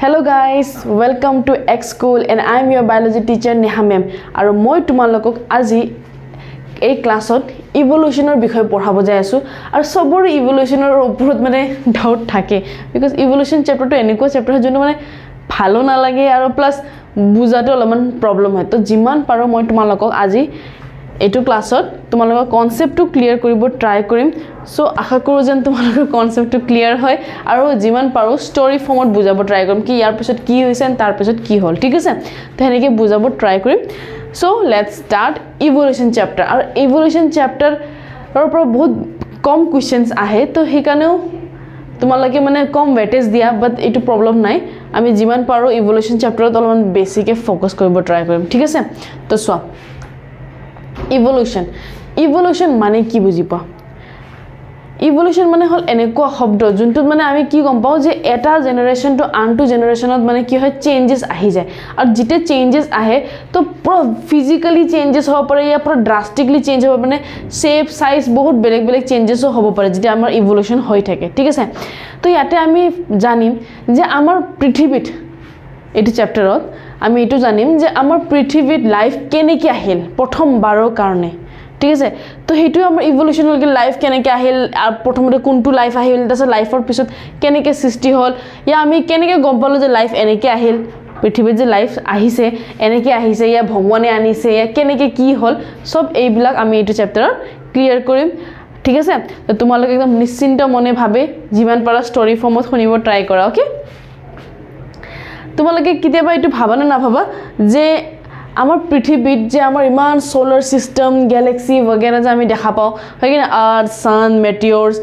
Hello guys, welcome to X School and I am your biology teacher Neha ma'am. Aru moi tumalokok aji এই ক্লাসত ইভলিউশনৰ বিষয় পঢ়াব যাই আছো আৰু সবৰ ইভলিউশনৰ ওপৰত মানে ডাউট থাকে বিকজ ইভলিউশন চ্যাপ্টাৰটো এনেকুৱা চ্যাপ্টাৰ যোনটো মানে ভালো না লাগে আৰু প্লাস বুজাটো অলপমান প্ৰবলেম হয় তো যিমান পাৰো মই তোমালোকক আজি এটো ক্লাসত তোমালোকৰ কনসেপ্টটো ক্লিয়াৰ কৰিব ট্ৰাই কৰিম সো আশা কৰো যেন তোমালোকৰ কনসেপ্টটো ক্লিয়াৰ হয় আৰু যিমান পাৰো ষ্টৰী ফৰ্মত বুজাব ট্ৰাই কৰিম কি ইয়াৰ পিছত কি হৈছে তাৰ পিছত কি হ'ল ঠিক আছে তো হেনেকে বুজাব ট্ৰাই কৰিম So let's start evolution chapter. Our evolution chapter or बहुत कम questions आहे तो हिकानेও তোমালকে মানে কম weightage দিয়া but এটো problem নাই আমি জিমান পাৰো evolution chapter ত অলমান বেসিকে ফোকাস কৰিব ট্ৰাই কৰিম ঠিক আছে তো সোয়া evolution মানে কি বুজিবা evolution মানে হল এনেকুৱা শব্দ যোনটো মানে আমি কি গম পাও যে এটা জেনাৰেশন টু আনটো জেনাৰেশনত মানে কি হয় চেঞ্জেস আহি যায় আৰু যেতে চেঞ্জেস আহে তো পুৰো ফিজিক্যালি চেঞ্জেস হ'ব পাৰে या পুৰো ড্ৰাস্টিকলি চেঞ্জ হ'ব মানে শেপ সাইজ বহুত বেলেগ বেলেগ চেঞ্জেস হ'ব পাৰে যেতে আমাৰ ইভলিউশন হৈ থাকে ঠিক আছে তো ইয়াতে আমি জানিম যে আমাৰ পৃথিৱীত এটো চ্যাপ্টাৰত আমি এটো জানিম যে আমাৰ পৃথিৱীত লাইফ কেনেকৈ আহিল প্ৰথমবাৰৰ কাৰণে ঠিক আছে তো হেতু আমাৰ ইভলিউশনাল লাইফ কেনেকৈ আহিল আৰু প্ৰথমতে কোনটো লাইফ আহিল তাছত লাইফৰ পিছত কেনেকৈ সৃষ্টি হ'ল ইয়া আমি কেনেকৈ গম পালো যে লাইফ এনেকৈ আহিল পৃথিৱীত যে লাইফ আহিছে এনেকৈ আহিছে ইয়া ভগৱানে আনিছে ইয়া কেনেকৈ কি হ'ল সব এইবিলাক আমি এটো চ্যাপ্টাৰত ক্লিয়াৰ কৰিম ঠিক আছে তো তোমালোক একদম নিশ্চিন্ত মনে ভাবে যিমান পাৰা ষ্টৰী ফৰ্মত শুনিব ট্ৰাই কৰা ওকে তোমালোকে কিতেবা এটো ভাবা না ভাবা যে আমাৰ পৃথিৱীত যে আমাৰ ইমান সোলাৰ সিস্টেম গ্যালাক্সি वगैरह যে আমি দেখা পাও হয় কি না আর্থ সান মেটিয়ৰস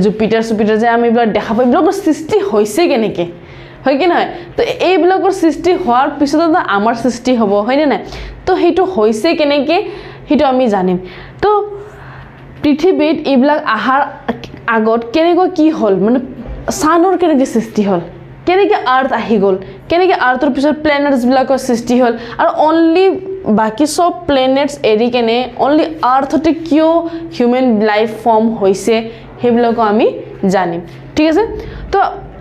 জুপিটাৰ সুপিটাৰ যে আমি এইবিলাক দেখা পাই এইবিলাকৰ সৃষ্টি হৈছে কেনেকৈ হয় কি নহয় তো এইবিলাকৰ সৃষ্টি হোৱাৰ পিছত আমাৰ সৃষ্টি হ'ব হয় না তো হেতু হৈছে কেনেকৈ হেতু আমি জানিম তো পৃথিৱীত এইবিলাক আহাৰ আগত কেনেকৈ কি হ'ল মানে সানৰ কেনেকৈ সৃষ্টি হ'ল কেনেকৈ আৰ্থ আহি গল কেনেকৈ আৰ্থৰ পিছত প্ল্যানেটস বিলাকৰ সৃষ্টি হ'ল আৰু অনলি বাকি সব প্ল্যানেটস এৰি কেনে অনলি আর্থতে কিয় হিউম্যান লাইফ ফর্ম হৈছে হেবিলাকো আমি জানিম ঠিক আছে তো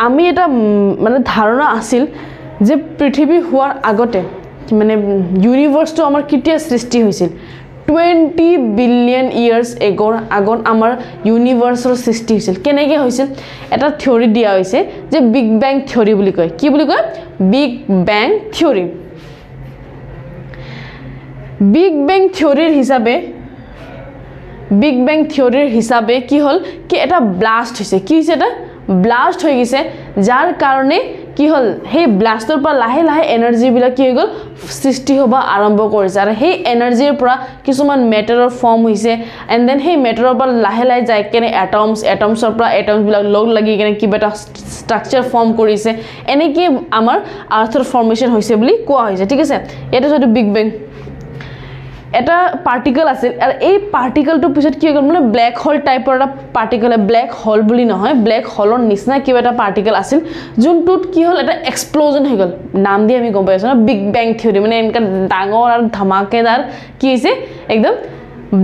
আমি এটা মানে ধাৰণা আছিল যে পৃথিৱী হোৱাৰ আগতে মানে ইউনিভাৰ্সটো আমাৰ কেতিয়া সৃষ্টি হৈছিল 20 বিলিয়ন ইয়াৰ্স আগত আমাৰ ইউনিভাৰ্সৰ সৃষ্টি হৈছিল কেনেকৈ হৈছিল এটা থিওৰি দিয়া হৈছে যে বিগ ব্যাং থিওৰি বুলি কয় কি বুলি কয় big bang theory big bang থিওৰিৰ হিচাপে কি হ'ল কি এটা ব্লাস্ট হৈছে কি হৈছে এটা ব্লাস্ট হৈ গৈছে যাৰ কাৰণে কি হল হে ব্লাস্টৰ পৰা লাহে লাহে এনাৰ্জি বিলাক কি হৈ গল সৃষ্টি হবা আৰম্ভ কৰিছে আৰু হে এনাৰ্জিৰ পৰা কিছুমান মেটাৰৰ ফৰ্ম হৈছে এন্ড দেন হে মেটাৰৰ পৰা লাহে লাহে যায় কেনে এটমছৰ পৰা এটমছ বিলাক লগ লাগি কেনে কিবা এটা ষ্ট্ৰাকচাৰ ফৰ্ম কৰিছে এনেকৈ আমাৰ আৰ্থৰ ফৰ্মেশন হৈছে বুলি কোৱা হৈছে ঠিক আছে এটা যদি বিগ ব্যাং এটা পাৰ্টিকল আছিল আৰু এই পাৰ্টিকলটো পিছত কি হ'ল মানে ব্ল্যাক হোল টাইপৰ এটা পাৰ্টিকল ব্ল্যাক হোল বুলি নহয় ব্ল্যাক হোলৰ নিচিনা কিবা এটা পাৰ্টিকল আছিল যোনটোত কি হ'ল এটা এক্সপ্লোজন হৈ গল নাম দি আমি গম পাইছো না বিগ ব্যাং থিওৰি মানে এনেকা ডাঙৰ আৰু ধমাকেদাৰ কি হৈছে একদম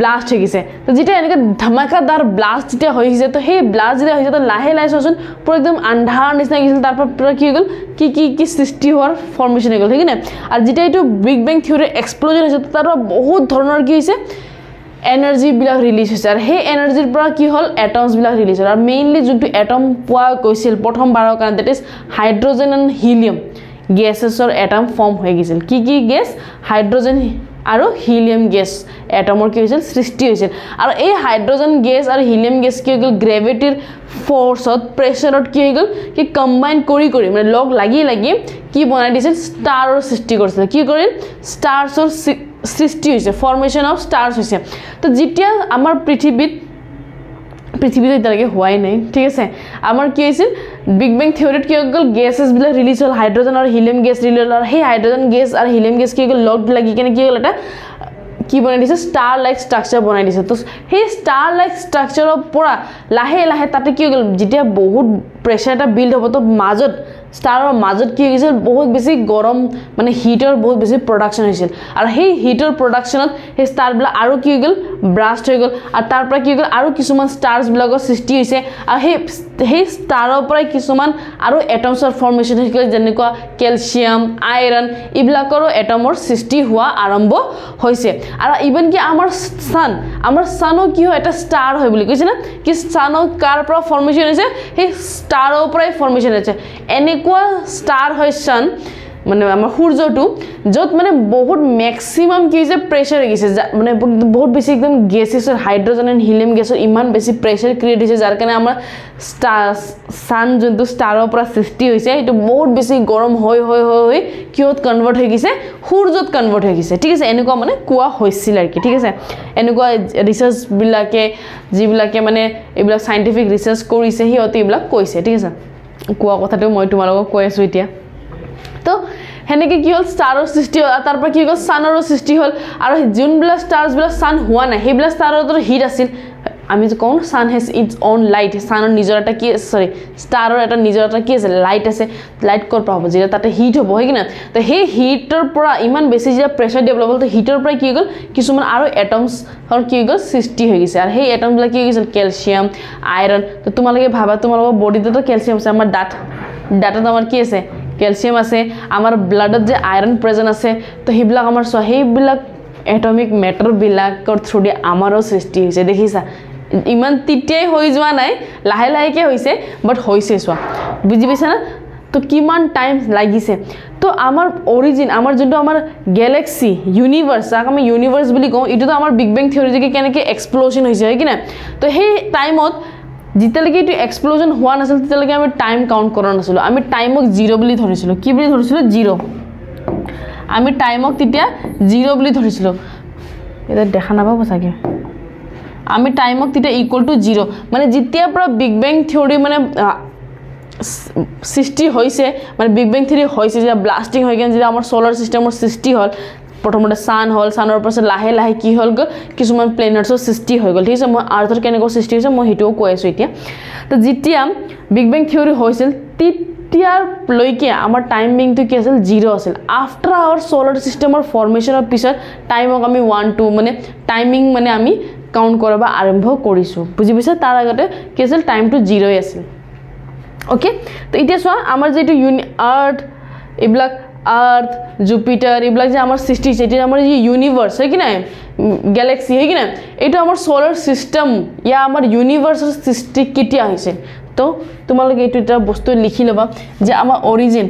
ব্লাস্ট হৈ গৈছে তো যেটা এনেকা ধমাকাদাৰ ব্লাস্ট যেটা হৈছে তো সেই ব্লাস্ট যেটা হৈছে তো লাহে লাহে চোন পুরো একদম আন্ধাৰ নিচিনা গৈছিল তাৰ পৰা কি হৈ গল কি সৃষ্টি হোৱাৰ ফৰ্মেশন হৈ গল ঠিক না আৰু যেটা এইটো বিগ ব্যাং থিওৰি এক্সপ্লোজন হৈছে তাৰ বহুত ধৰণৰ কি হৈছে এনাৰ্জি বিলাক ৰিলিজ হৈছে আৰু সেই এনাৰ্জিৰ পৰা কি হ'ল এটমছ বিলাক ৰিলিজ হ'ল আৰু মেইনলি যোনটো এটম পোৱা গৈছিল প্ৰথমবাৰৰ কাৰণে that is hydrogen and helium গেছেছৰ এটম ফৰ্ম হৈ গৈছিল কি গেছ হাইড্ৰোজেন আৰু হিলিয়াম গেছ এটমৰ কি হৈছিল সৃষ্টি হৈছিল আৰু এই হাইড্ৰোজেন গেছ আৰু হিলিয়াম গেছ কি হ'ল গ্ৰেভিটিৰ ফোৰ্সত প্ৰেসাৰত কি হৈ গল কি কম্বাইন কৰি মানে লগ লাগি কি বনাই দিছিল ষ্টাৰৰ সৃষ্টি কৰিছিল কি কৰিল ষ্টাৰ্ছৰ সৃষ্টি হৈছে ফৰ্মেশন অফ ষ্টাৰ্ছ হৈছে তো যেতিয়া আমাৰ পৃথিৱীত এতিয়ালৈকে হোৱাই নাই ঠিক আছে আমাৰ কি হৈছিল বিগ ব্যাং থিওৰিত কি হ'ল গেছেছ বিলাক ৰিলিজ হ'ল হাইড্ৰোজেন আৰু হিলিয়াম গেছ ৰিলিজ হ'ল আৰু সেই হাইড্ৰোজেন গেছ আৰু হিলিয়াম গেছ কি হ'ল লগ লাগি কেনে কি হ'ল এটা কি বনাই দিছে স্টাৰ লাইক স্ট্ৰাকচাৰ বনাই দিছে তো সেই স্টাৰ লাইক স্ট্ৰাকচাৰৰ পৰা লাহে লাহে তাতে কি হ'ল যেতিয়া বহুত প্ৰেছাৰ এটা বিল্ড হ'ব তো মাজত ষ্টাৰৰ মাজত কি হৈছিল বহুত বেছি গৰম মানে হিটৰ বহুত বেছি প্ৰডাকচন হৈছিল আৰু সেই হিটৰ প্ৰডাকচনত সেই ষ্টাৰবিলাক আৰু কি হৈ গ'ল ব্ৰাষ্ট হৈ গ'ল আৰু তাৰ পৰা কি হৈ গ'ল আৰু কিছুমান ষ্টাৰ্ছবিলাকৰ সৃষ্টি হৈছে আৰু সেই ষ্টাৰৰ পৰাই কিছুমান আৰু এটমছৰ ফৰ্মেশ্যন হৈ গ'ল যেনেকুৱা কেলছিয়াম আইৰণ এইবিলাকৰো এটমৰ সৃষ্টি হোৱা আৰম্ভ হৈছে আৰু ইভেন কি আমাৰ সানো কি হয় এটা ষ্টাৰ হয় বুলি কৈছে না কি সানো কাৰ পৰা ফৰ্মেশ্যন হৈছে সেই ষ্টাৰৰ পৰাই ফৰ্মেশ্যন হৈছে এনেকুৱা ষ্টাৰ হয় সান মানে আমাৰ সূৰ্যটো য'ত মানে বহুত ম্যাক্সিমাম কি হৈছে প্ৰেছাৰ গৈছে মানে বহুত বেছি একদম গেছেছ হাইড্ৰজেন এণ্ড হিলিয়াম গেছৰ ইমান বেছি প্ৰেছাৰ ক্ৰিয়েট হৈছে যাৰ কাৰণে আমাৰ সান যোনটো ষ্টাৰৰ পৰা সৃষ্টি হৈছে এইটো বহুত বেছি গৰম হৈ কিহত কনভাৰ্ট হৈ গৈছে সূৰ্যত কনভাৰ্ট হৈ গৈছে ঠিক আছে এনেকুৱা মানে কোৱা হৈছিল আৰু কি ঠিক আছে এনেকুৱা ৰিচাৰ্চ যিবিলাকে মানে এইবিলাক সাইন্টিফিক ৰিচাৰ্চ কৰিছে সিহঁতে এইবিলাক কৈছে ঠিক আছে কোৱা কথাটো মই তোমালোকক কৈ আছো এতিয়া তো হেনেকে কি হল ষ্টাৰৰ সৃষ্টি হ'ল তাৰ পৰা কি হ'ল সানৰো সৃষ্টি হ'ল আৰু যোনবিলাক ষ্টাৰ্ছবিলাক সান হোৱা নাই সেইবিলাক ষ্টাৰৰ হিট আছিল আমি যে কোন সান হেজ ইটস ওন লাইট সানৰ নিজৰ এটা কি সৰি ষ্টাৰৰ এটা নিজৰ এটা কি আছে লাইট আছে লাইট কৰ পৰা হ'ব যেটা তাতে হিট হ'ব হয় কি না তো সেই হিটৰ পৰা ইমান বেছি যে প্ৰেছাৰ ডেভেলপ হ'ল তো হিটৰ পৰা কি হ'ল কিছুমান আৰু এটমছ আৰু কি হ'ল সৃষ্টি হৈ গৈছে আৰু সেই এটমবিলাক কি হৈছিল কেলছিয়াম আইৰণ তো তোমালোকে ভাবা তোমালোকৰ বডিতে কেলছিয়াম আছে আমাৰ ডাটাত আমাৰ কি আছে কেলছিয়াম আছে আমাৰ ব্লাডত যে আইৰণ প্ৰেজেন্ট আছে তো সেইবিলাক আমাৰ সেইবিলাক এটমিক মেটাৰ বিলাকৰ থ্ৰুদি আমাৰো সৃষ্টি হৈছে দেখিছা ইমান তিতিয়াই হৈ যোৱা নাই লাহে লাহেকে হৈছে বাট হৈছে চোৱা বুজি পাইছা না তো কিমান টাইম লাগিছে তো আমাৰ অৰিজিন আমাৰ যোনটো আমাৰ গ্যালাক্সি ইউনিভাৰ্স যাক আমি ইউনিভাৰ্স বুলি কওঁ এটো তো আমাৰ বিগ বেং থিওৰি যে কেনেকৈ এক্সপ্লোজন হৈছে হয় কি না তো সেই টাইমত যেতিয়ালৈকে এইটো এক্সপ্লোজন হোৱা নাছিল তেতিয়ালৈকে আমি টাইম কাউণ্ট কৰা নাছিলোঁ আমি টাইমক 0 বুলি ধৰিছিলোঁ কি বুলি ধৰিছিলোঁ 0 আমি টাইমক তেতিয়া 0 বুলি ধৰিছিলোঁ এটা দেখা নাপাব চাগে আমি টাইমক তেতিয়া ইকুৱেল টু 0 মানে যেতিয়াৰ পৰা বিগ বেং থিওৰি মানে সৃষ্টি হৈছে মানে বিগ বেং থিওৰি হৈছে যে ব্লাস্টিং হৈ গ'ল যে আমাৰ সোলাৰ সিস্টেমৰ সৃষ্টি হ'ল প্ৰথমতে সান হ'ল সানৰ পাছত লাহে লাহে কি হ'ল কিছুমান প্লেনেটছৰ সৃষ্টি হৈ গ'ল ঠিক আছে মই আৰ্থৰ কেনেকৈ সৃষ্টি হৈছে মই হেতুও কৈ আছো এতিয়া তো যেতিয়া বিগ বেং থিওৰি হৈছিল তেতিয়াৰ লৈকে আমাৰ টাইমিংটো কি আছিল 0 আছিল আফটাৰ আৱাৰ সোলাৰ সিস্টেমৰ ফৰ্মেশনৰ পিছত টাইমক আমি 1 2 মানে টাইমিং মানে আমি কাউণ্ট কৰিব আৰম্ভ কৰিছো বুজি পাইছা তাৰ আগতে কি আছিল টাইমটো 0 আছিল ওকে তো এতিয়া চোৱা আমাৰ যেটো আৰ্থ এইবিলাক আৰ্থ জুপিটাৰ এইবিলাক যে আমাৰ সৃষ্টি হৈছে এটা আমাৰ যে ইউনিভাৰ্স হয় কি না গ্যালাক্সি হয় কি না এটা আমাৰ সোলাৰ সিস্টেম ইয়া আমাৰ ইউনিভাৰ্সৰ সৃষ্টি কেতিয়া হৈছে তো তোমালোকে এইটো এটা বস্তু লিখি লবা যে আমাৰ অৰিজিন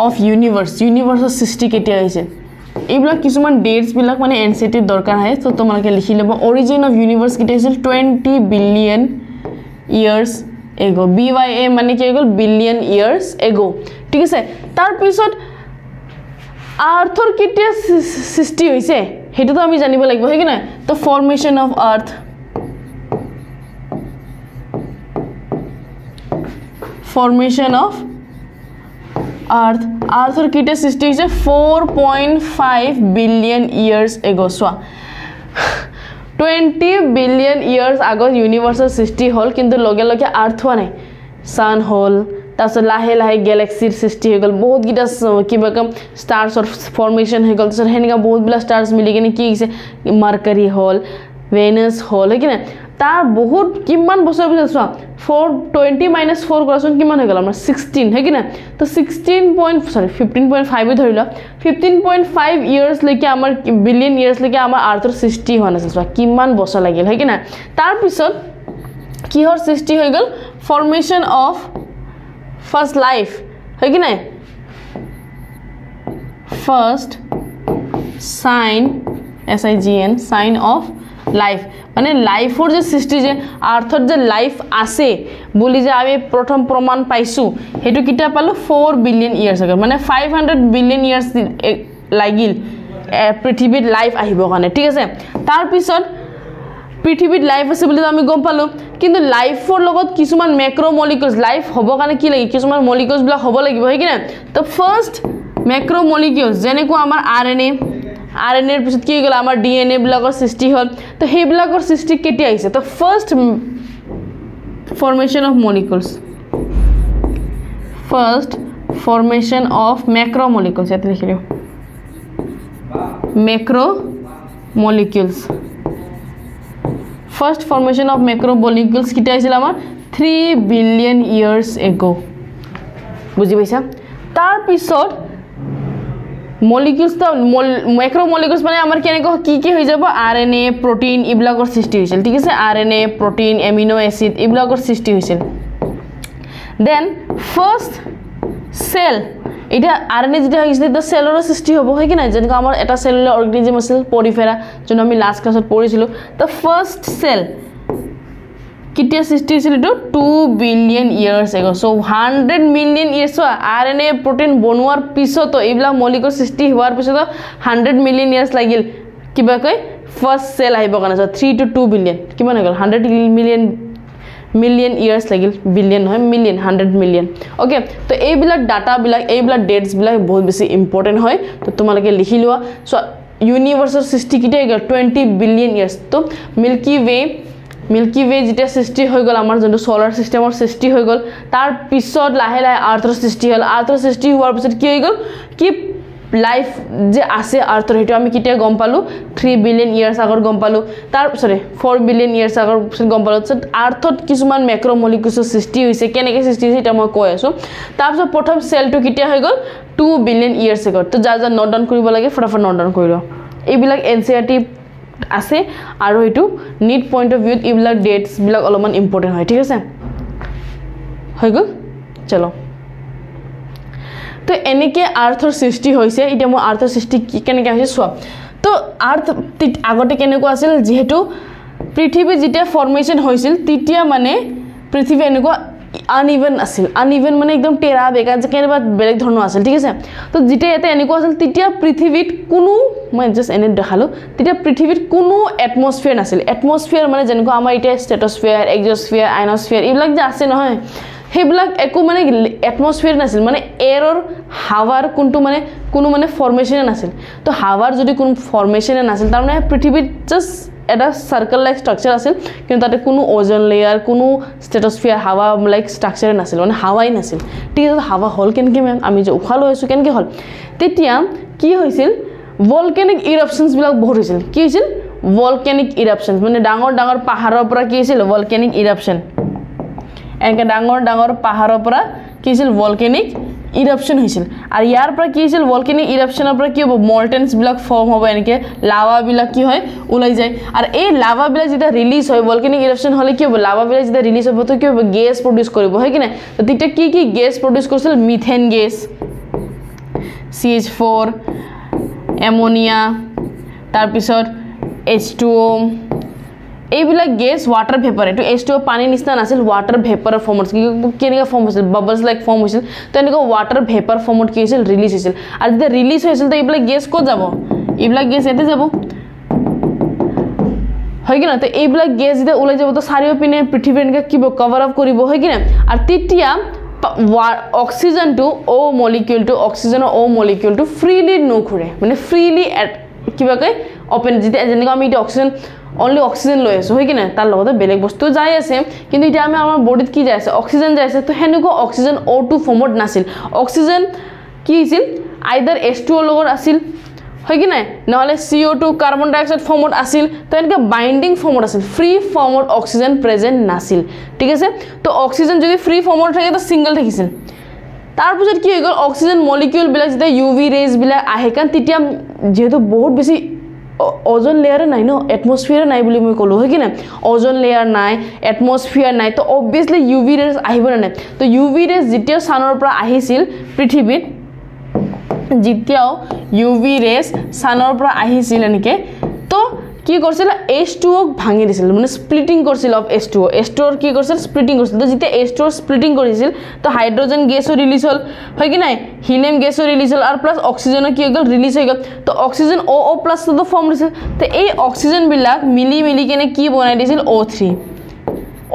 অফ ইউনিভাৰ্সৰ সৃষ্টি কেতিয়া হৈছে এইবিলাক কিছুমান ডেটস বিলাক মানে এনসিটি দৰকাৰ হয় তো তোমালোকে লিখি লব অৰিজিন অফ ইউনিভাৰ্স কেতিয়া হৈছিল 20 বিলিয়ন ইয়াৰ্স এগো BYA মানে কি হ'ল বিলিয়ন ইয়াৰ্স এগো ঠিক আছে তাৰ পিছত আৰ্থৰ কেতিয়া সৃষ্টি হৈছে হেতু তো আমি জানিব লাগিব হয় কি না তো ফৰ্মেশন অফ আৰ্থ আৰ্থৰ কেতিয়া সৃষ্টি হৈছে 4.5 বিলিয়ন ইয়াৰ্স এগো সোৱা 20 বিলিয়ন ইয়াৰ্স আগত ইউনিভাৰ্সৰ সৃষ্টি হ'ল কিন্তু লগে লগে আৰ্থ হোৱা নাই সান হ'ল তাৰপিছত লাহে লাহে গ্যালাক্সিৰ সৃষ্টি হৈ গ'ল বহুত গিটা কিবা কম ষ্টাৰ্ছৰ ফৰ্মেশন হৈ গ'ল তাৰপিছত হেনেকা বহুত বিলা ষ্টাৰ্ছ মিলি কিনে কি হৈছে মাৰ্কাৰী হ'ল ভেনাছ হ'ল কি না তাৰ বহুত কিমান বছৰ পিছত চোৱা 420 - 4 কিমান হৈ গ'ল আমাৰ 16 হয় কি না তো 15.5 ধৰিলা 15.5 ইয়াৰ্স লৈকে আমাৰ বিলিয়ন ইয়াৰ্স লৈকে আমাৰ আৰ্থৰ সৃষ্টি হোৱা নাছিল চোৱা কিমান বছৰ লাগিল হয় কি না তাৰ পিছত কিহৰ সৃষ্টি হৈ গ'ল ফৰ্মেশন অফ ফাৰ্স্ট লাইফ হয় কি না ফাৰ্স্ট সাইন অফ লাইফ মানে লাইফৰ যে সৃষ্টি যে আৰ্থত যে লাইফ আছে বুলি যে আমি প্ৰথম প্ৰমাণ পাইছো হেতু কিটা পালো 4 বিলিয়ন ইয়াৰ্স আগৰ মানে 500 বিলিয়ন ইয়াৰ্স লাগিল পৃথিৱীত লাইফ আহিব কাৰণে ঠিক আছে তাৰ পিছত পৃথিৱীত লাইফ আছে বুলি আমি গম পালো কিন্তু লাইফৰ লগত কিছুমান ম্যাক্ৰো মলিকিউলছ লাইফ হ'ব কাৰণে কি লাগি কিছুমান মলিকিউলছ বিলাক হ'ব লাগিব হয় কি না তো ফাৰ্স্ট ম্যাক্ৰো মলিকিউলছ যেনেকৈ আমাৰ RNA RNA পিছত কি গল আমাৰ DNA বিলাকৰ সৃষ্টি হল তো হেবিলাকৰ সৃষ্টি কেতিয়া হৈছে তো first formation of molecules first formation of macromolecules यात लिख लियो macromolecules first formation of macromolecules किटा आइছিল আমাৰ 3 billion years ago বুজি পাইছা তাৰ পিছত molecules তা macromolecules মানে আমাৰ কেনেকৈ কি হৈ যাব RNA protein ইবিলাকৰ সৃষ্টি হৈছিল ঠিক আছে RNA protein amino acid ইবিলাকৰ সৃষ্টি হৈছিল then first cell এটা RNA যেটা হৈছিল তো সেলৰ সৃষ্টি হ'ব হয় কি না যেনেকৈ আমাৰ এটা সেলুলাৰ অৰ্গানিজম আছিল পলিফেৰা যোন আমি লাষ্ট ক্লাছত পঢ়িছিলো তো ফাৰ্স্ট সেল কিতিয়া সৃষ্টি হৈছিল তো 2 billion years ago so 100 million years RNA protein বনোৱাৰ পিছত এইবিলাক মলিকুল সৃষ্টি হোৱাৰ পিছত 100 মিলিয়ন ইয়াৰ্স লাগিল কিবা কই ফাৰ্স্ট সেল আহিব কাৰণে 3 to 2 বিলিয়ন কিমান হ'ল 100 মিলিয়ন ইয়ার্স লাগিল বিলিয়ন হয় মিলিয়ন 100 মিলিয়ন ওকে তো এইবিলাক ডাটা বিলাক এইবিলাক ডেটস বিলাক বহুত বেছি ইম্পৰ্টেন্ট হয় তো তোমালোকে লিখি লোৱা সো ইউনিভাৰ্সৰ সৃষ্টি কিতিয়া গল 20 বিলিয়ন ইয়াৰ্স তো মিল্কি ৱে যেটা সৃষ্টি হৈ গল আমাৰ যোনটো সোলাৰ সিস্টেমৰ সৃষ্টি হৈ গল তাৰ পিছত লাহে লাহে আৰ্থৰ সৃষ্টি হল আৰ্থৰ সৃষ্টি হোৱাৰ পিছত কি হৈ গল কি লাইফ যে আছে আৰ্থৰ হেতু আমি কিতিয়া গম পালো 3 বিলিয়ন ইয়াৰ্স আগৰ গম পালো তাৰ সৰি 4 বিলিয়ন ইয়াৰ্স আগৰ গম পালো আৰ্থত কিছুমান ম্যাক্ৰোমলিকুলছৰ সৃষ্টি হৈছে কেনেকৈ সৃষ্টি হৈছে এটা মই কৈ আছো তাৰ পিছত প্ৰথম সেলটো কিতিয়া হৈ গল 2 বিলিয়ন ইয়াৰ্স আগৰ তো যা নোট ডাউন কৰিব লাগে ফটাফট নোট ডাউন কৰি লও এইবিলাক NCERT আছে আৰু এটো নিট পইণ্ট অফ ভিউত ইবিলাক ডেটস বিলাক অলপমান ইম্পৰ্টেন্ট হয় ঠিক আছে হৈ গল চলো তো এনেকে আৰ্থৰ সৃষ্টি হৈছে এটা মই আৰ্থৰ সৃষ্টি কেনেকৈ হৈছে সোৱা তো আৰ্থ আগতে কেনেকুৱা আছিল যেহেতু পৃথিৱী যেতিয়া ফৰ্মেশন হৈছিল তেতিয়া মানে পৃথিৱী এনেকুৱা uneven মানে একদম টেৰা বেকা যে কেনেবা বেলেগ ধৰণৰ আছিল ঠিক আছে তো যেতিয়া এটা এনেকুৱা আছিল তেতিয়া পৃথিৱীত কোনো মই জাস্ট এনে দেখালো তেতিয়া পৃথিৱীত কোনো এটমস্ফিয়াৰ নাছিল এটমস্ফিয়াৰ মানে যেনেকুৱা আমাৰ এতিয়া স্ট্ৰেটোস্ফিয়াৰ এক্সোস্ফিয়াৰ আয়নোস্ফিয়াৰ এইবিলাক যে আছে নহয় হেবিলাক একো মানে এটমস্ফিয়াৰ নাছিল মানে এয়াৰৰ হাৱাৰ কোনটো মানে কোনো মানে ফৰ্মেশন নাছিল তো হাৱাৰ যদি কোনো ফৰ্মেশন নাছিল তাৰ মানে পৃথিৱীত জাস্ট এটা সার্কেল লাইক স্ট্রাকচার আছিল কিন্তু তাতে কোনো ওজন লেয়ার কোনো স্ট্রেটোস্ফিয়ার হাওয়া লাইক স্ট্রাকচার নাছিল মানে হাওয়াই নাছিল ঠিক আছে হাওয়া হল কেনকে ম্যাম আমি যে উখা লৈ আছো কেনকে হল তেতিয়া কি হৈছিল ভলকেনিক ইরাপশনস বিলাক বহুত হৈছিল কি হৈছিল ভলকেনিক ইরাপশনস মানে ডাঙৰ ডাঙৰ পাহাৰৰ পৰা কি হৈছিল ভলকেনিক ইৰাপশন এনেকে ডাঙৰ ডাঙৰ পাহাৰৰ পৰা কি হৈছিল ভলকেনিক ইৰাপশন হৈছিল আৰু ইয়াৰ পৰা কি হৈছিল ভলকেনিক ইৰাপশনৰ পৰা কি হ'ব মল্টেন্স বিলাক ফৰ্ম হ'ব এনেকে লাভা বিলাক কি হয় ওলাই যায় আৰু এই লাভা বিলাক যেতিয়া ৰিলিজ হয় ভলকেনিক ইৰাপশন হলে কি হ'ব লাভা বিলাক যেতিয়া ৰিলিজ হ'ব তো কি হ'ব গ্যাস প্ৰডিউস কৰিব হয় কি না তো তেতিয়া কি গ্যাস প্ৰডিউস কৰিছিল মিথেন গ্যাস CH4 এমোনিয়া তাৰ পিছত H2O এইবিলাক গ্যাস ওয়াটাৰ ভেপাৰ এটো H2O পানী নিচিনা নাছিল ওয়াটাৰ ভেপাৰ ফৰ্মত কেনেকা ফৰ্ম হৈছিল বাবলস লাইক ফৰ্ম হৈছিল তো এনেকা ওয়াটাৰ ভেপাৰ ফৰ্মত কি হৈছিল ৰিলিজ হৈছিল আৰু যেতিয়া ৰিলিজ হৈছিল তো এইবিলাক গ্যাস ক'ত যাব এইবিলাক গ্যাস এতে যাব হয় কি না তো এইবিলাক গ্যাস যেতিয়া ওলাই যাব তো চাৰিও পিনে পৃথিৱীৰ এনেকা কি কভাৰ আপ কৰিব হয় কি না আৰু তেতিয়া oxygen to O molecule two freely নুখুৰে মানে ফ্রিলি কিবা কয় ওপেন যেতিয়া যেনেকৈ আমি এটা অক্সিজেন only oxygen লৈ আছো হয় কি না তাৰ লগতে বেলেগ বস্তু যাই আছে কিন্তু এটা আমি আমাৰ বডিত কি যাই আছে অক্সিজেন যাই আছে তো হেনুকো অক্সিজেন O2 ফৰ্মত নাছিল অক্সিজেন কি আছিল আইদাৰ H2O লগত আছিল হয় কি না নহলে CO2 কাৰ্বন ডাই অক্সাইড ফৰ্মত আছিল তো এনেকা বাইন্ডিং ফৰ্মত আছিল ফ্ৰী ফৰ্মত অক্সিজেন প্ৰেজেন্ট নাছিল ঠিক আছে তো অক্সিজেন যদি ফ্ৰী ফৰ্মত থাকে তো সিঙ্গেল থাকিছিল তাৰ পিছত কি হৈ গল অক্সিজেন মলিকিউল বিলাক যেতিয়া UV ৰেজ বিলাক আহে কাৰণ তেতিয়া যেহেতু বহুত বেছি ওজন লেয়ার নাই নো এটমস্ফিয়ার নাই বলি মই কলো হয় কি না ওজন লেয়ার নাই এটমস্ফিয়ার নাই তো অবভিয়াসলি UV ৰেজ আহিব না তো UV ৰেজ যেতিয়া সানৰ পৰা আহিছিল পৃথিৱীত যেতিয়াও UV ৰেজ সানৰ পৰা আহিছিল এনেকে তো কি কৰিছিল H2O ভাঙি দিছিল মানে স্প্লিটিং কৰিছিল অফ H2O কি কৰিছিল স্প্লিটিং কৰিছিল তো যেতিয়া H2O স্প্লিটিং কৰিছিল তো হাইড্ৰোজেন গেছও ৰিলিজ হল হয় কি নাই হিলিয়াম গেছও ৰিলিজ হল আৰু প্লাস অক্সিজেনও কি হৈ গল ৰিলিজ হৈ গল তো অক্সিজেন OO+ তো ফৰ্ম দিছিল তো এই অক্সিজেন বিলাক মিলি কেনে কি বনাই দিছিল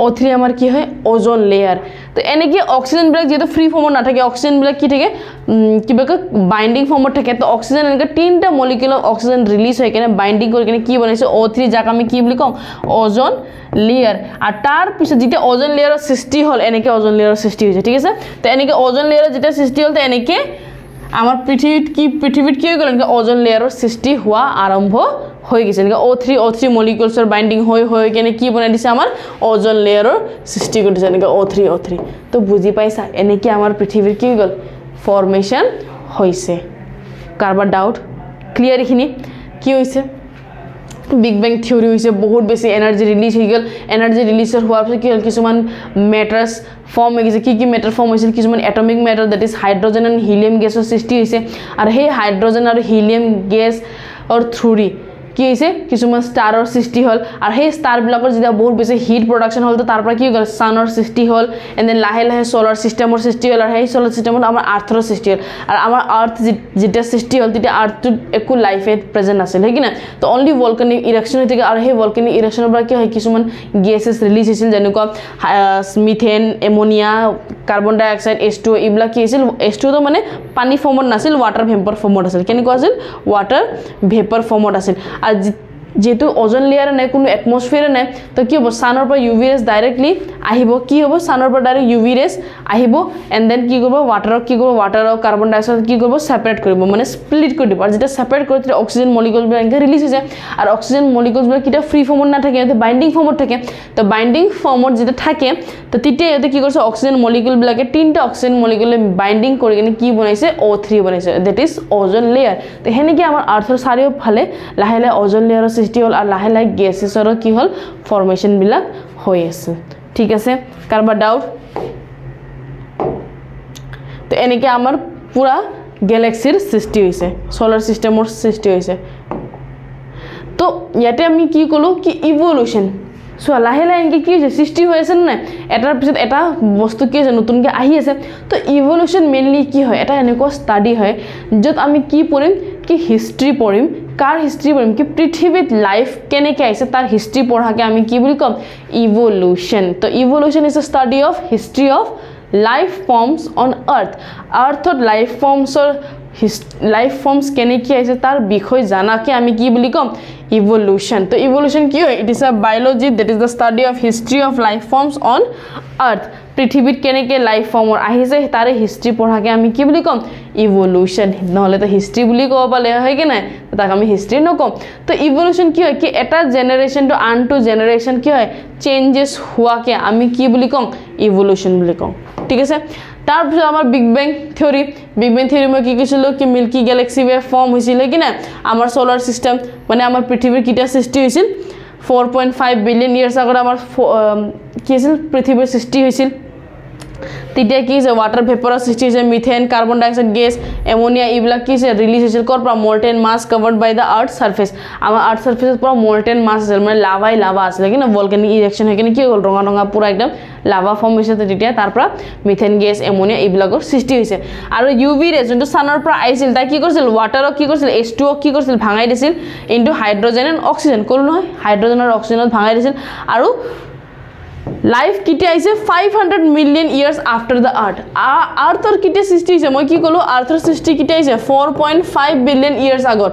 O3 আমাৰ কি হয় ওজন লেয়াৰ তো এনেকৈ অক্সিজেনবিলাক যেহেতু ফ্ৰী ফৰ্মত নাথাকে অক্সিজেনবিলাক কি থাকে কিবা বাইণ্ডিং ফৰ্মত থাকে তো অক্সিজেন এনেকৈ 3টা মলিকিউল অফ অক্সিজেন ৰিলিজ হৈ কিনে বাইণ্ডিং কৰি কিনে কি বনাইছে O3 যাক আমি কি বুলি কওঁ ওজন লেয়াৰ আৰু তাৰ পিছত যেতিয়া ওজন লেয়াৰৰ সৃষ্টি হ'ল এনেকৈ ওজন লেয়াৰৰ সৃষ্টি হৈছে ঠিক আছে তো এনেকৈ ওজন লেয়াৰৰ যেতিয়া সৃষ্টি হ'ল তো এনেকৈ আমাৰ পৃথিৱীত কি হৈ গ'ল এনেকৈ ওজন লেয়াৰৰ সৃষ্টি হোৱা আৰম্ভ হৈ গৈছে এনেকৈ O3 মলিকিউলছৰ বাইণ্ডিং হৈ কেনে কি বনাই দিছে আমাৰ ওজন লেয়াৰৰ সৃষ্টি কৰি দিছে এনেকৈ O3 তো বুজি পাইছা এনেকৈ আমাৰ পৃথিৱীৰ কি হৈ গ'ল ফৰ্মেশ্যন হৈছে কাৰোবাৰ ডাউট ক্লিয়াৰ এইখিনি কি হৈছে বিগ বেং থিওৰি হৈছে বহুত বেছি এনাৰ্জি ৰিলিজ হৈ গ'ল এনাৰ্জি ৰিলিজৰ হোৱাৰ পিছত কি হ'ল কিছুমান মেটাৰ্ছ ফৰ্ম হৈ গৈছে কি মেটাৰ ফৰ্ম হৈছিল কিছুমান atomic matter that is hydrogen and helium গেছৰ সৃষ্টি হৈছে আৰু সেই হাইড্ৰজেন আৰু হিলিয়াম গেছৰ থ্ৰুদি কি হৈছে কিছুমান ষ্টাৰৰ সৃষ্টি হ'ল আৰু সেই ষ্টাৰবিলাকৰ যেতিয়া বহুত বেছি হিট প্ৰডাকশ্যন হ'ল তো তাৰ পৰা কি হৈ গ'ল ছানৰ সৃষ্টি হ'ল এণ্ড দেন লাহে লাহে ছ'লাৰ ছিষ্টেমৰ সৃষ্টি হ'ল আৰু সেই ছ'লাৰ ছিষ্টেমত আমাৰ আৰ্থৰ সৃষ্টি হ'ল আৰু আমাৰ আৰ্থ যেতিয়া সৃষ্টি হ'ল তেতিয়া আৰ্থটোত একো লাইফে প্ৰেজেণ্ট নাছিল হয় কি না তো অনলি ভলকানিক ইৰেকশ্যন হৈ থাকে আৰু সেই ভলকানিক ইৰেকশ্যনৰ পৰা কি হয় কিছুমান গেছেছ ৰিলিজ হৈছিল যেনেকুৱা মিথেন এমনিয়া কাৰ্বন ডাই অক্সাইড H2 এইবিলাক কি হৈছিল H2 তো মানে পানী ফৰ্মত নাছিল ৱাটাৰ ভেপৰ ফৰ্মত আছিল কেনেকুৱা আছিল ৱাটাৰ ভেপৰ ফৰ্মত আছিল আৰ যেহেতু ওজন লেয়াৰ নাই কোনো এটমসফিয়াৰ নাই তো কি হবো সানৰ পৰা ইউভি ৰেছ ডাইৰেক্টলি আহিব কি হবো সানৰ পৰা ডাইৰেক্ট ইউভি ৰেছ আহিব এন্ড দেন কি কৰিব ওয়াটাৰক কি কৰিব ওয়াটাৰ আৰু কাৰ্বন ডাই অক্সাইড কি কৰিব সেপাৰেট কৰিব মানে স্প্লিট কৰি দিব আৰু যেটা সেপাৰেট কৰি তেতিয়া অক্সিজেন মলিকিউল বিলাক ৰিলিজ হৈ যায় আৰু অক্সিজেন মলিকিউলছ বিলাক কিটা ফ্ৰী ফৰ্মত নাথাকে এটা বাইণ্ডিং ফৰ্মত থাকে তো বাইণ্ডিং ফৰ্মত যেটা থাকে তো তেতিয়া এতে কি কৰিছে অক্সিজেন মলিকিউল বিলাকে 3টা অক্সিজেন মলিকিউলে বাইণ্ডিং কৰি কিনে কি বনাইছে O3 বনাইছে দ্যাট ইজ ওজন লেয়াৰ তো হেনেকে আমাৰ আৰ্থৰ চাৰিওফালে লাহে লাহে ওজন লেয়াৰৰ সৃষ্টি হ'ল আৰু লাহে লাহে গেছেছৰ কি হ'ল ফৰ্মেশ্যন বিলাক হৈ আছে ঠিক আছে কাৰোবাৰ ডাউট তো এনেকে আমাৰ পুৰা গ্যালাক্সিৰ সৃষ্টি হৈছে সোলাৰ সিস্টেমৰ সৃষ্টি হৈছে তো ইয়াতে আমি কি কলো কি ইভলিউশন সো লাহে লাহে এনেকে কি হৈছে সৃষ্টি হৈ আছে না এটাৰ পিছত এটা বস্তু কি আছে নতুনকে আহি আছে তো ইভলিউশন মেইনলি কি হয় এটা এনেকুৱা ষ্টাডি হয় যত আমি কি পঢ়িম কি হিষ্ট্ৰী পঢ়িম কাৰ হিষ্ট্ৰী পঢ়িম কি পৃথিৱীত লাইফ কেনেকৈ আহিছে তাৰ হিষ্ট্ৰী পঢ়াকে আমি কি বুলি কম ইভলিউশন তো evolution is a study of history of life forms on earth আৰ্থত লাইফ ফৰ্মছ কেনেকৈ আহিছে তাৰ বিষয় জানাকে আমি কি বুলি কম ইভলিউশন তো ইভলিউশন কি হয় it is a biology that is the study of history of life forms on আৰ্থ পৃথিৱীত কেনেকৈ লাইফ ফৰ্মৰ আহিছে তাৰে হিষ্ট্ৰী পঢ়াকে আমি কি বুলি কম ইভলিউশন নহলে তো হিষ্ট্ৰী বুলি ক'ব পালে হয় কি নাই তাক আমি হিষ্ট্ৰী নকম তো ইভলিউশন কি হয় কি এটা জেনাৰেশ্যন টু আন টু জেনাৰেশ্যন কি হয় চেঞ্জেছ হোৱাকে আমি কি বুলি কম ইভলিউশন বুলি কম ঠিক আছে তাৰপিছত আমাৰ বিগ বেং থিওৰি মই কি কৈছিলো কি মিল্কি গ্যালাক্সি ৱে ফৰ্ম হৈছিল কি না আমাৰ সোলাৰ সিস্টেম মানে আমাৰ পৃথিৱীৰ কিটা সৃষ্টি হৈছিল 4.5 বিলিয়ন ইয়াৰ্স আগত আমাৰ কি আছিল পৃথিৱীৰ সৃষ্টি হৈছিল তেতিয়া কি হৈছে ওয়াটাৰ ভেপৰৰ সৃষ্টি হৈছে methane carbon dioxide gas ammonia এইবিলাক কি হৈছে ৰিলিজ হৈছিল কৰ পৰা molten mass covered by the earth surface আমাৰ আৰ্থ সাৰফেসৰ পৰা মল্টেন মাছ আছিল মানে লাভা আছিল কি না ভলকানিক ইৰেকশ্যন হৈ কিনে কি হ'ল ৰঙা ৰঙা পুৰা একদম লাভা ফৰ্ম হৈছে তেতিয়া তাৰ পৰা মিথেন গেছ এমোনিয়া এইবিলাকৰ সৃষ্টি হৈছে আৰু ইউভি ৰে যোনটো সানৰ পৰা আহিছিল তাই কি কৰিছিল ওয়াটাৰক কি কৰিছিল H2O কি কৰিছিল ভাঙাই দিছিল ইনটু হাইড্ৰজেন এণ্ড অক্সিজেন ক'লো নহয় হাইড্ৰজেন আৰু অক্সিজেনত ভাঙাই দিছিল আৰু লাইফ কিতে আইছে 500 মিলিয়ন ইয়াৰ্স আফটাৰ দ্য আৰ্থৰ কিতে সৃষ্টি হৈছে মই কি কলো আৰ্থৰ সৃষ্টি কিতে আইছে 4.5 বিলিয়ন ইয়াৰ্স আগত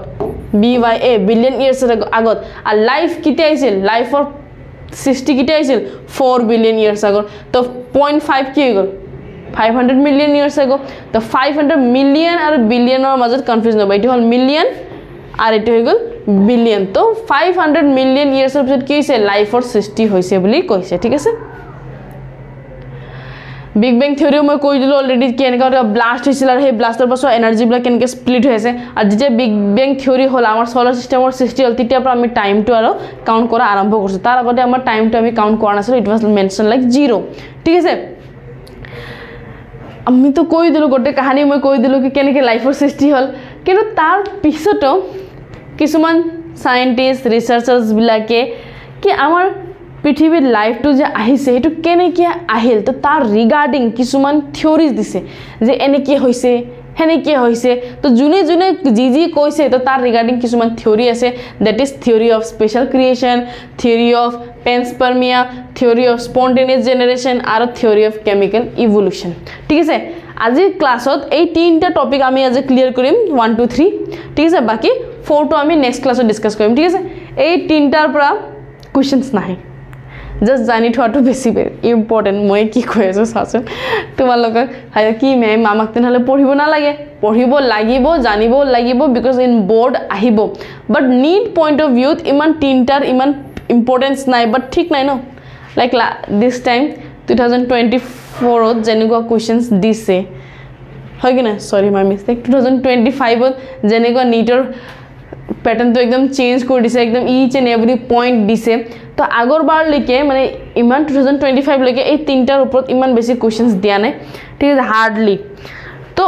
BYA বিলিয়ন ইয়াৰ্স আগত আৰ লাইফ কিতে আইছিল লাইফৰ সৃষ্টি কিতে আইছিল 4 বিলিয়ন ইয়ার্স আগত তো 0.5 কি হৈ গল 500 মিলিয়ন ইয়ার্স আগো তো 500 মিলিয়ন আৰু বিলিয়নৰ মাজত কনফিউজন হ'ব এটো হল মিলিয়ন আৰ এটো হৈ গল বিলিয়ন তো 500 মিলিয়ন ইয়াৰ্সৰ পিছত কি হৈছে লাইফৰ সৃষ্টি হৈছে বুলি কৈছে ঠিক আছে বিগ বেং থিওৰি মই কৈ দিলো অলৰেডি কি এনেকা ব্লাষ্ট হৈছিল আৰু সেই ব্লাষ্টৰ পাছত এনাৰ্জি বিলাক কেনেকৈ স্প্লিট হৈ আছে আৰু যেতিয়া বিগ বেং থিওৰি হ'ল আমাৰ সোলাৰ সিস্টেমৰ সৃষ্টি হ'ল তেতিয়াৰ পৰা আমি টাইমটো আৰু কাউন্ট কৰা আৰম্ভ কৰিছো তাৰ আগতে আমাৰ টাইমটো আমি কাউন্ট কৰা নাছিল ইট ওয়াজ মেনশন লাইক 0 ঠিক আছে আমি তো কৈ দিলো গোটে কাহিনী মই কৈ দিলো কি কেনেকৈ লাইফৰ সৃষ্টি হ'ল কিন্তু তাৰ পিছতো কিছুমান সায়েন্টিস্ট ৰিসাৰ্চাৰ্ছ বিলাকে কি আমাৰ পৃথিৱীৰ লাইফটো যে আহিছে এটো কেনেকৈ আহিল তো তাৰ ৰিগাৰ্ডিং কিছুমান থিওৰিজ দিছে যে এনেকৈ হৈছে হেনেকৈ হৈছে তো জুনে যি কৈছে তো তাৰ ৰিগাৰ্ডিং কিছুমান থিওৰি আছে that is theory of special creation theory of panspermia theory of spontaneous generation আৰু থিওরি অফ কেমিক্যাল ইভলিউশন ঠিক আছে আজি ক্লাছত এই তিনটা টপিক আমি আজি ক্লিয়ার কৰিম 1 2 3 ঠিক আছে বাকি 4 টো আমি নেক্সট ক্লাছত ডিসকাস কৰিম ঠিক আছে এই তিনটাৰ পৰা কোৱেশ্চনছ নাহে জাস্ট জানি থোৱাটো বেছি ইম্পৰ্টেন্ট মই কি কৈ আছো চাচোন তোমালোকক কি মেম আমাক তেনেহলে পঢ়িব না লাগে পঢ়িব লাগিব জানিব লাগিব বিকজ ইন বোর্ড আহিব বাট নীড পয়েন্ট অফ ভিউ ইমান তিনটাৰ ইমান ইম্পৰ্টেন্স নাই বাট ঠিক নাই ন লাইক দিস টাইম 2024 ত যেনেকুৱা কোৱেশ্চনছ দিছে হয় কি না সৰি মাই মিস্টেক 2025 ত যেনেকুৱা নীটৰ पैटर्न तो एकदम चेंज कर दिसे एकदम ईच एंड एवरी पॉइंट दिसे तो आगर बार लेके माने इमान 2025 लेके ए तीनटार ऊपर इमान बेसी क्वेश्चंस दिया नै ठीक है हार्डली तो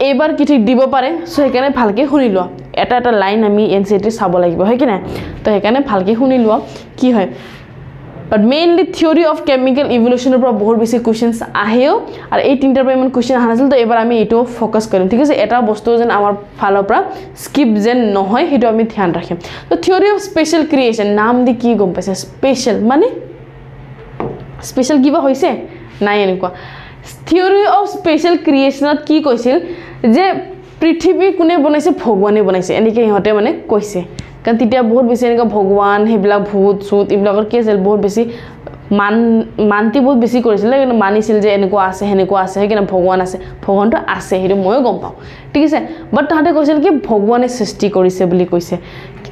एबार कि ठीक दिबो पारे सो हेकाने ভালকে শুনি লোৱা এটা এটা লাইন আমি এনসিটি চাব লাগিব হয় কি না তো হেকানে ভালকে শুনি লোৱা কি হয় But mainly theory of chemical evolution पर बहुत बेसी क्वेश्चंस आहेও और এই তিনটাৰ পৰা ইমান क्वेश्चन আহাছিল তো এবাৰ আমি এটো ফোকাস কৰিম ঠিক আছে এটা বস্তু যেন আমাৰ ফালৰ পৰা স্কিপ যেন নহয় হেটো আমি ধ্যান ৰাখিম তো থিওরি অফ স্পেশাল ক্রিয়েশন নাম দি কি গম পাইছে স্পেশাল মানে স্পেশাল কিবা হৈছে নাই এনেকুৱা থিওৰি অফ স্পেশাল ক্ৰিয়েশনত কি কৈছিল যে পৃথিৱী কোনে বনাইছে ভগৱানে বনাইছে এনেকৈ ইহতে মানে কৈছে কাৰণ তেতিয়া বহুত বেছি এনেকা ভগৱান হেবলা ভূত সুত ইবলাকৰ কি আছিল বহুত বেছি মানতি বহুত বেছি কৰিছিল কিন্তু মানিছিল যে এনেকুৱা আছে হেনেকুৱা আছে কিনা ভগৱান আছে ভগৱানটো আছে হেটো ময়ো গম পাওঁ ঠিক আছে বাট তাহাতে কৈছিল কি ভগৱানে সৃষ্টি কৰিছে বুলি কৈছে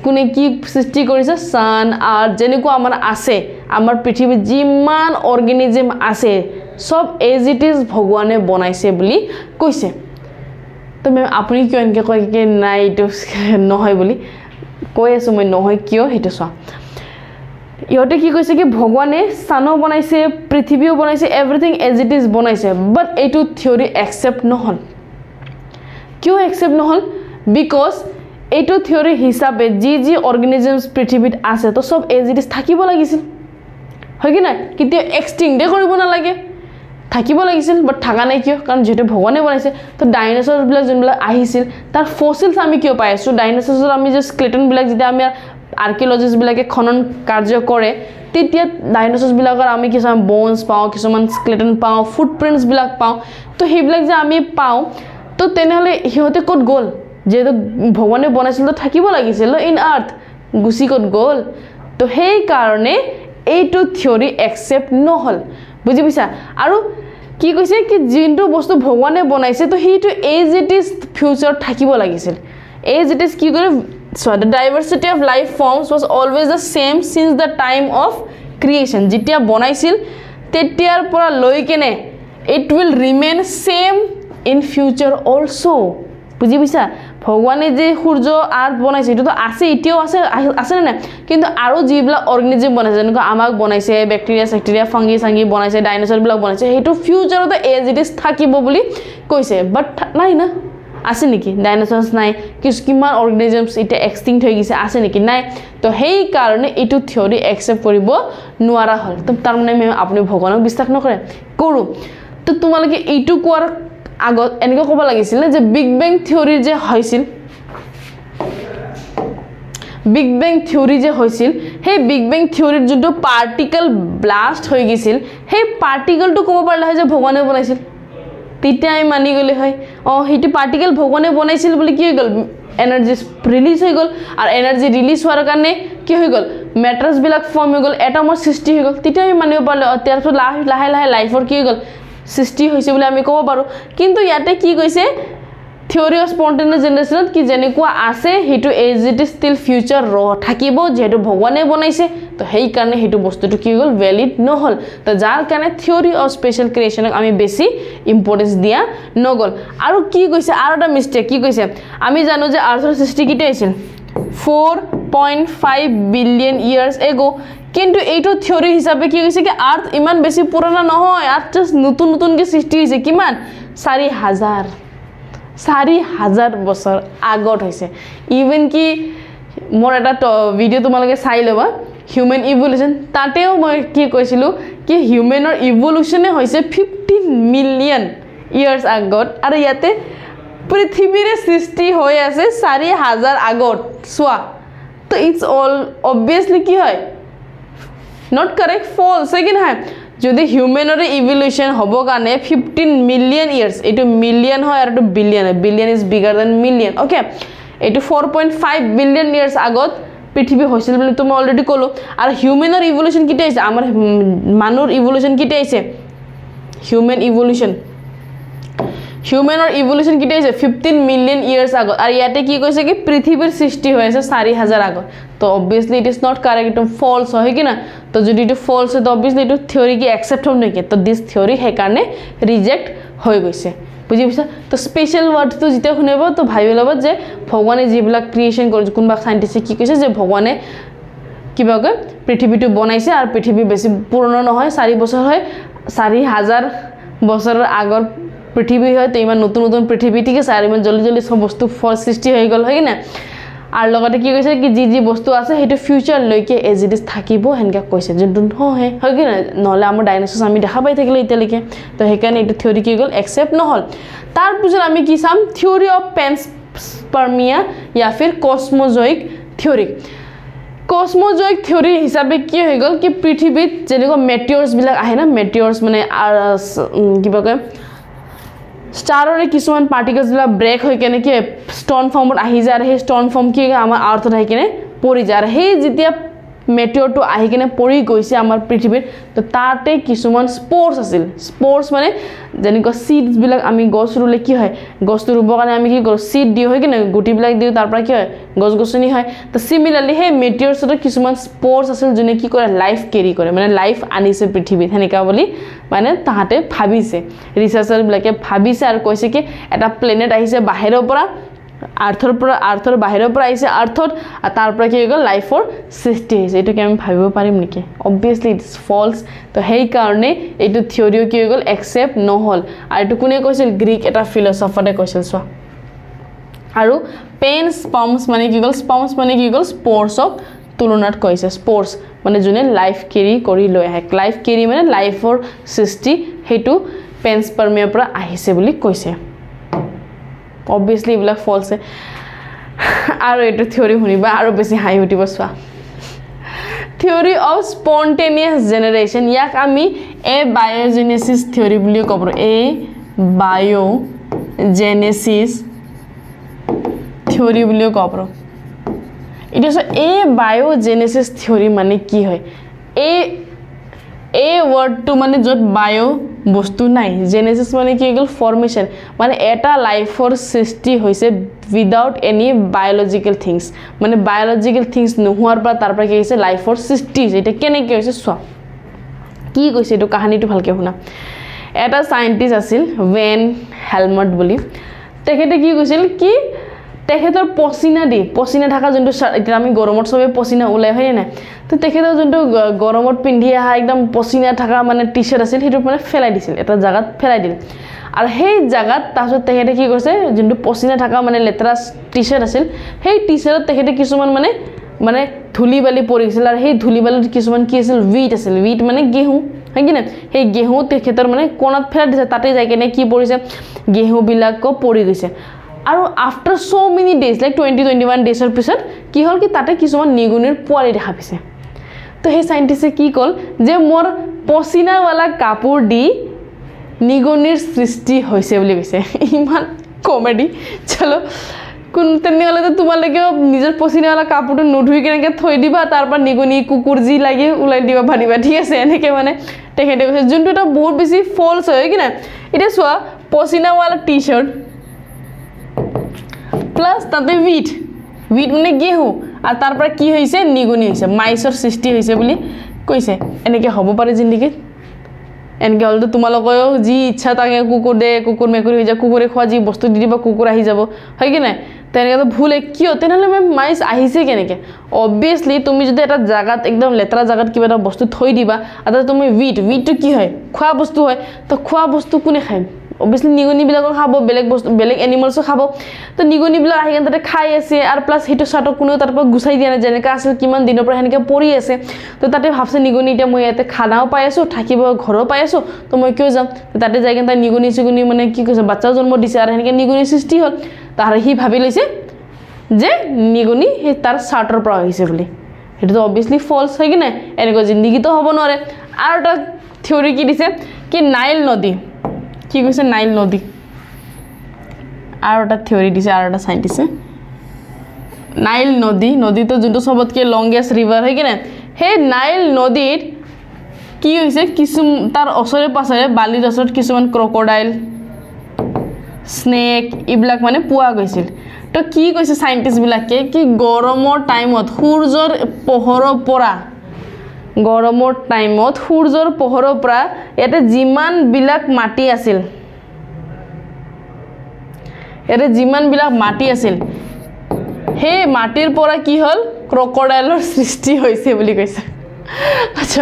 কোনে কি সৃষ্টি কৰিছে সান আৰ যেনেকুৱা আমাৰ আছে আমাৰ পৃথিৱীত যিমান অৰ্গানিজম আছে সব এজ ইট ইজ ভগৱানে বনাইছে বুলি কৈছে তো মেম আপুনি কিয় এনেকৈ কয় কি নাই এইটো নহয় বুলি কৈ আছো মই নহয় কিয় হেটো চোৱা ইহতে কি কৈছে কি ভগৱানে সানো বনাইছে পৃথিৱীও বনাইছে এভৰিথিং এজ ইট ইজ বনাইছে বাট এইটো থিওৰি একসেপ্ট নহল কিয় একসেপ্ট নহল বিকজ এইটো থিওৰি হিচাপে যি অৰ্গানিজমছ পৃথিৱীত আছে তো সব এজ ইট ইজ থাকিব লাগিছিল হয় কি না কিতে এক্সটিংক্ট কৰিব না লাগে থাকিব লাগিছিল বাট থাকা নাই কিয় কাৰণ যেটো ভগৱানে বনাইছে তো ডাইনোসৰ বিলাক যোনবিলাক আহিছিল তাৰ ফসিলস আমি কিয় পাই আছো ডাইনোসৰৰ আমি যে স্কেলেটন বিলাক যেতিয়া আমি আৰ্কিঅলজিস্ট বিলাকে খনন কাৰ্য কৰে তেতিয়া ডাইনোসৰ বিলাকৰ আমি কিছুমান বোনস পাও কিছুমান স্কেলেটন পাও ফুটপ্ৰিন্টস বিলাক পাও তো হেবিলাক যে আমি পাও তো তেনেহলে হিহতে কত গল যেটো ভগৱানে বনাইছিল তো থাকিব লাগিছিল ইন আৰ্থ গুছি কত গল তো সেই কাৰণে এইটো থিওৰি একসেপ্ট নহল বুজি পাইছা আৰু কি কৈছে কি জিনটো বস্তু ভগৱানে বনাইছে তো হিটো এজ ইট ইজ ফিউচাৰ থাকিব লাগিছিল এজ ইট ইজ কি কৰে so the diversity of life forms was always the same since the time of creation যেতিয়া বনাইছিল তেতিয়াৰ পৰা লৈ কেনে it will remain same in future also বুজি পাইছা ভগৱানে যে সূৰ্য আৰ্ট বনাইছে এটো তো আছে এতিয়াও আছে না কিন্তু আৰু যিবিলাক অৰ্গানিজম বনাইছে যেনেকৈ আমাক বনাইছে ব্যাকটেৰিয়া ফাঙ্গি সাঙ্গি বনাইছে ডাইনোসৰ বিলাক বনাইছে হেটো ফিউচাৰত এজ ইট ইজ থাকিব বুলি কৈছে বাট নাই না আছে নেকি ডাইনোসৰস নাই কিমান অৰ্গানিজমছ এটা এক্সটিংক্ট হৈ গৈছে আছে নেকি নাই তো সেই কাৰণে এটো থিওৰি একসেপ্ট কৰিব নোৱাৰা হল তো তাৰ মানে আপুনি ভগৱানক বিশ্বাস নকৰে কৰো তো তোমালোকে এইটো কোৱাৰ আগত এনেকৈ ক'ব লাগিছিল যে বিগ বেং থিওৰি যে হৈছিল বিগ বেং থিওৰি যে হৈছিল সেই বিগ বেং থিওৰিৰ যোনটো পাৰ্টিকল ব্লাষ্ট হৈ গৈছিল সেই পাৰ্টিকলটো ক'ব পাৰিলে হয় যে ভগৱানে বনাইছিল তেতিয়া আমি মানি গলে হয় হেটি পাৰ্টিকল ভগৱানে বনাইছিল বুলি কি হৈ গল এনাৰ্জি ৰিলিজ হৈ গল আৰু এনাৰ্জি ৰিলিজ হোৱাৰ কাৰণে কি হৈ গল মেটাৰছ বিলাক ফৰ্ম হৈ গল এটমৰ সৃষ্টি হৈ গল তেতিয়া আমি মানিব পাৰিলে তাৰ পিছত লাহে লাহে লাইফৰ কি হৈ গল সৃষ্টি হৈছে বুলি আমি ক'ব পাৰো কিন্তু ইয়াতে কি কৈছে থিওৰি অফ স্পন্টেনিয়াস জেনাৰেশনত কি যেনেকুৱা আছে হেটো as it is still future থাকিব যেটো ভগৱানে বনাইছে তো সেই কাৰণে হেটো বস্তুটো কি গল ভ্যালিড নহল তো যাৰ কাৰণে থিওৰি অফ স্পেশাল ক্ৰিয়েশনক আমি বেছি ইম্পৰ্টেন্স দিয়া নগল আৰু কি কৈছে আৰু এটা মিস্টেক কি কৈছে আমি জানো যে আৰ্থৰ সৃষ্টি কিতে আছিল 4.5 বিলিয়ন ইয়াৰ্স এগো কিন্তু এইটো থিওৰি হিচাপে কি কৈছে কি আৰ্থ ইমান বেছি পুৰণা নহয় আৰ্থ জাস্ট নতুনকে সৃষ্টি হৈছে কিমান 4,000 বছৰ আগত হৈছে ইভেন কি মোৰ এটা ভিডিও তোমালোকে চাই লবা হিউম্যান ইভলিউশন তাতেও মই কি কৈছিলো কি হিউম্যানৰ ইভলিউশনে হৈছে 15 মিলিয়ন ইয়াৰ্স আগত আৰু ইয়াতে পৃথিৱীৰ সৃষ্টি হৈ আছে 4,000 আগত সোৱা তো ইটস অল অবভিয়াসলি কি হয় নট কাৰেক্ট ফলছ হয় কি নহয় যদি হিউমেনৰ ইভলিউশন হ'ব কাৰণে 15 মিলিয়ন ইয়াৰ্স এটো মিলিয়ন হয় আৰু এটো বিলিয়ন হয় billion is bigger than million okay এটো 4.5 বিলিয়ন ইয়াৰ্স আগত পৃথিৱী হৈছিল বুলি তুমি অলৰেডি ক'লো আৰু হিউমেনৰ ইভলিউশন কিতে আছে আমাৰ মানুহৰ ইভলিউশন কিতে আছে হিউমেন ইভলিউশন হিউমেনৰ ইভলিউশন কিতে আছে 15 মিলিয়ন ইয়াৰ্স আগত আৰু ইয়াতে কি কৈছে কি পৃথিৱীৰ সৃষ্টি হৈ আছে 4000 আগত তো obviously it is not correct it is false হয় কি না তো যদি এটা false হয় তো obviously এটা থিওরি কি অ্যাকসেপ্ট হ'ব নেকি তো দিস থিওরি হে কাৰণে ৰিজেক্ট হৈ গৈছে বুজি পাইছা তো স্পেশাল ওয়াৰ্ড তো যেতিয়া শুনিব তো ভাবি ল'ব যে ভগৱানে যিবিলাক ক্ৰিয়েচন কৰিছে কোনবা সাইন্টিস্টে কি কৈছে যে ভগৱানে কিবাকৈ পৃথিৱীটো বনাইছে আৰু পৃথিৱী বেছি পুৰণা নহয় 4 বছৰ হয় 4000 বছৰৰ আগৰ পৃথিৱী হয় তো ইমান নতুন নতুন পৃথিৱী ঠিক আছে আৰু ইমান জলদি জলদি সব বস্তু সৃষ্টি হৈ গল হয় না আৰু লগতে কি কৈছে কি যি বস্তু আছে হেতু ফিউচাৰ লৈকে এজ ইট ইজ থাকিব হেনকা কৈছে যোনটো হয় কি না নহলে আমাৰ ডাইনোসৰ আমি দেখা পাই থাকিলে ইতেলৈকে তো হেকাৰণে এটো থিওৰি কি গল একসেপ্ট নহল তাৰ পিছত আমি কি চাম থিওৰি অফ পেনস্পাৰ্মিয়া या फिर কসমোজয়িক থিওৰি কসমোজয়িক থিওৰি হিচাপে কি হৈ গল কি পৃথিৱীত যেনেকৈ মেটিয়ৰ্স বিলাক আহে না মেটিয়ৰ্স মানে কিবা কয় স্টাৰৰে কিছুমান পাৰ্টিকলছ বিলাক ব্ৰেক হৈ কেনে কি ষ্টন ফৰ্মত আহি যায় আৰু সেই ষ্টন ফৰ্ম কি আমাৰ আৰ্থত আহি কেনে পৰি যায় আৰু সেই যেতিয়া মেটিয়ৰটো আহি কেনে পৰি গৈছে আমাৰ পৃথিৱীত তো তাতে কিছুমান স্পোৰ্স আছিল স্পোৰ্স মানে যেনেকৈ সিডস বিলাক আমি গছ ৰুলে কি হয় গছটো ৰুবৰ কাৰণে আমি কি কৰো সিড দিও হয় কি না গুটি বিলাক দিও তাৰ পৰা কি হয় গছ গছনি হয় তো সিমিলাৰলি সেই মেটিয়ৰ্ছৰ কিছুমান স্পোৰ্স আছিল যোনে কি কৰে লাইফ কেৰি কৰে মানে লাইফ আনিছে পৃথিৱীত হেনেকা বুলি মানে তাহাতে ভাবিছে ৰিসাৰ্চাৰ বিলাকে ভাবিছে আৰু কৈছে কি এটা প্লেনেট আহিছে বাহিৰৰ পৰা আৰ্থৰ বাহিৰৰ পৰা আহিছে আৰ্থত তাৰ পৰা কি গল লাইফৰ সৃষ্টি হৈছে এটো কি আমি ভাবিব পাৰিম নেকি obviously it is false তো হেই কাৰণে এটো থিওৰি কি গল একসেপ্ট নহল আৰু এটো কোনে কৈছিল গ্ৰীক এটা ফিলসফাৰে কৈছিল সো আৰু পেনস্পাৰ্মছ মানে কি গল স্পাৰ্মছ মানে কি গল স্পোৰ্সক তুলনাত কৈছে স্পোৰ্স মানে যোনে লাইফ কেৰি কৰি লৈ আহে লাইফ কেৰি মানে লাইফৰ সৃষ্টি হেতু পেনস্পাৰ্মিয়াৰ পৰা আহিছে বুলি কৈছে obviouslyবিলাক false আৰু এটো থিওৰি শুনিবা আৰু বেছি হাই উঠিব সোৱা থিওৰি অফ স্পন্টেনিয়াস জেনাৰেশন ইয়াক আমি এ বায়োজেনেসিস থিওৰি বুলি কব এ বায়োজেনেসিস থিওৰি বুলি কব এটা সো এ বায়োজেনেসিস থিওৰি মানে কি হয় এই ওয়ার্ডটো মানে যত বায়ো বস্তু নাই জেনেসিস মানে কি গল ফর্মেশন মানে এটা লাইফৰ সৃষ্টি হৈছে উইদাউট এনি বায়োলজিক্যাল থিংস মানে বায়োলজিক্যাল থিংস নোহোৱাৰ পৰা তাৰ পৰা কি হৈছে লাইফৰ সৃষ্টি এটা কেনেকৈ হৈছে সোৱা কি কৈছে এটো কাহিনীটো ভালকে শুনা এটা সাইন্টিস্ট আছিল ওয়েন হেলমট বুলি তেখেতে কি কৈছিল কি তেখেতৰ পছিনা থাকা যোনটো এতিয়া আমি গৰমত সবে পছিনা ওলাই হয় না তো তেখেতৰ যোনটো গৰমত পিন্ধি আহা একদম পছিনা থাকা মানে টি-শাৰ্ট আছিল হেতু মানে ফেলাই দিছিল এটা জাগাত ফেলাই দিল আৰু সেই জাগাত তাছত তেখেতে কি কৰিছে যোনটো পছিনা থাকা মানে লেতৰা টি-শাৰ্ট আছিল সেই টি-শাৰ্টত তেখেতে কিছুমান মানে ধুলি বালি পৰিছিল আৰু সেই ধুলি বালিত কিছুমান কি আছিল উইট মানে গেহু হয় কি না সেই গেহু তেখেতৰ মানে কোণত ফেলাই দিছে তাতে যাই কেনে কি পৰিছে গেহু বিলাকো পৰি গৈছে আৰু after so many days like 21 ডেজৰ পিছত কি হল কি তাতে কিছুমান নিগুনিৰ পোৱালি দেখা পাইছে তো সেই সাইন্টিস্টে কি কল যে মোৰ পছিনাৱালা কাপোৰ দি নিগুনিৰ সৃষ্টি হৈছে বুলি কৈছে ইমান কমেডি চলো কোন তেনেহলে তো তোমালোকে নিজৰ পছিনাৱালা কাপোৰটো নুধুই কেনেকৈ থৈ দিবা তাৰ পৰা নিগুনি কুকুৰ যি লাগে উলাই দিবা ভানিবা ঠিক আছে এনেকৈ মানে তেখেতে কৈছে যোনটো এটা বহুত বেছি ফলছ হয় কি না এটা চোৱা পছিনাৱালা টি-শাৰ্ট প্লাস তাতে উইট মানে গেহু আৰ তাৰপৰ কি হইছে নিগুনি হইছে মাইসৰ সৃষ্টি হইছে বুলি কইছে এনেকে হ'ব পাৰে জিন্দিগিত এনেকে হল তো তোমালোকও যি ইচ্ছা তাকে কুকুৰ দে কুকুৰ মেকুৰী হৈ যা কুকুৰে খোৱা যি বস্তু দি দিবা কুকুৰ আহি যাব হয় কি নাই তেনেকে তো ভুল কিয় তেনেহলে মাইস আহিছে কেনেকে obviously তুমি যদি এটা জাগাত একদম লেতৰা জাগাত কিবা এটা বস্তু থৈ দিবা আৰু তুমি উইটটো কি হয় খোৱা বস্তু হয় তো খোৱা বস্তু কোনে খায় obviously নিগুনি বিলাকক খাব বেলেগ বস্তু বেলেগ এনিমেলসও খাব তো নিগুনি বিলাক আহি তাতে খাই আছে আৰু প্লাস হেতু সাটো কোনো তাৰ পৰা গুছাই দিয়া না যেনেকা আছিল কিমান দিনৰ পৰা হেনেকে পৰি আছে তো তাতে ভাবছে নিগুনি এটা মই ইয়াতে খানাও পাই আছো থাকিব ঘৰো পাই আছো তো মই কিয় যাম তাতে যাই কেনে নিগুনি মানে কি কৈছে বাচ্চা জন্ম দিছে আৰু হেনেকে নিগুনি সৃষ্টি হল তাৰ হি ভাবি লৈছে যে নিগুনি হে তাৰ সাটৰ পৰা হৈছে বুলি এটো অবভিয়াসলি ফলস হয় কি না এনেকৈ জিন্দেগী তো হ'ব নৰে আৰু এটা থিওৰি কি দিছে কি নাইল নদী কি কৈছে নাইল নদী আৰু এটা থিওৰি দিছে আৰু এটা সাইন্টিস্টে নাইল নদী তো যোনটো সবতকে লংগেস্ট ৰিভাৰ হয় কি না হে নাইল নদীৰ কি হৈছে কিছু তাৰ ওচৰে পাছৰে বালিৰ ওচৰত কিছুমান ক্ৰকডাইল স্নেক ইবিলাক মানে পোৱা গৈছিল তো কি কৈছে সাইন্টিস্ট বিলাকে কি গৰমৰ টাইমত সূৰ্যৰ পোহৰৰ পৰা গৰমৰ টাইমত সূৰ্যৰ পোহৰৰ পৰা এতে যিমান বিলাক মাটি আছিল হে মাটিৰ পৰা কি হল ক্ৰকডাইলৰ সৃষ্টি হৈছে বুলি কৈছে আচ্ছা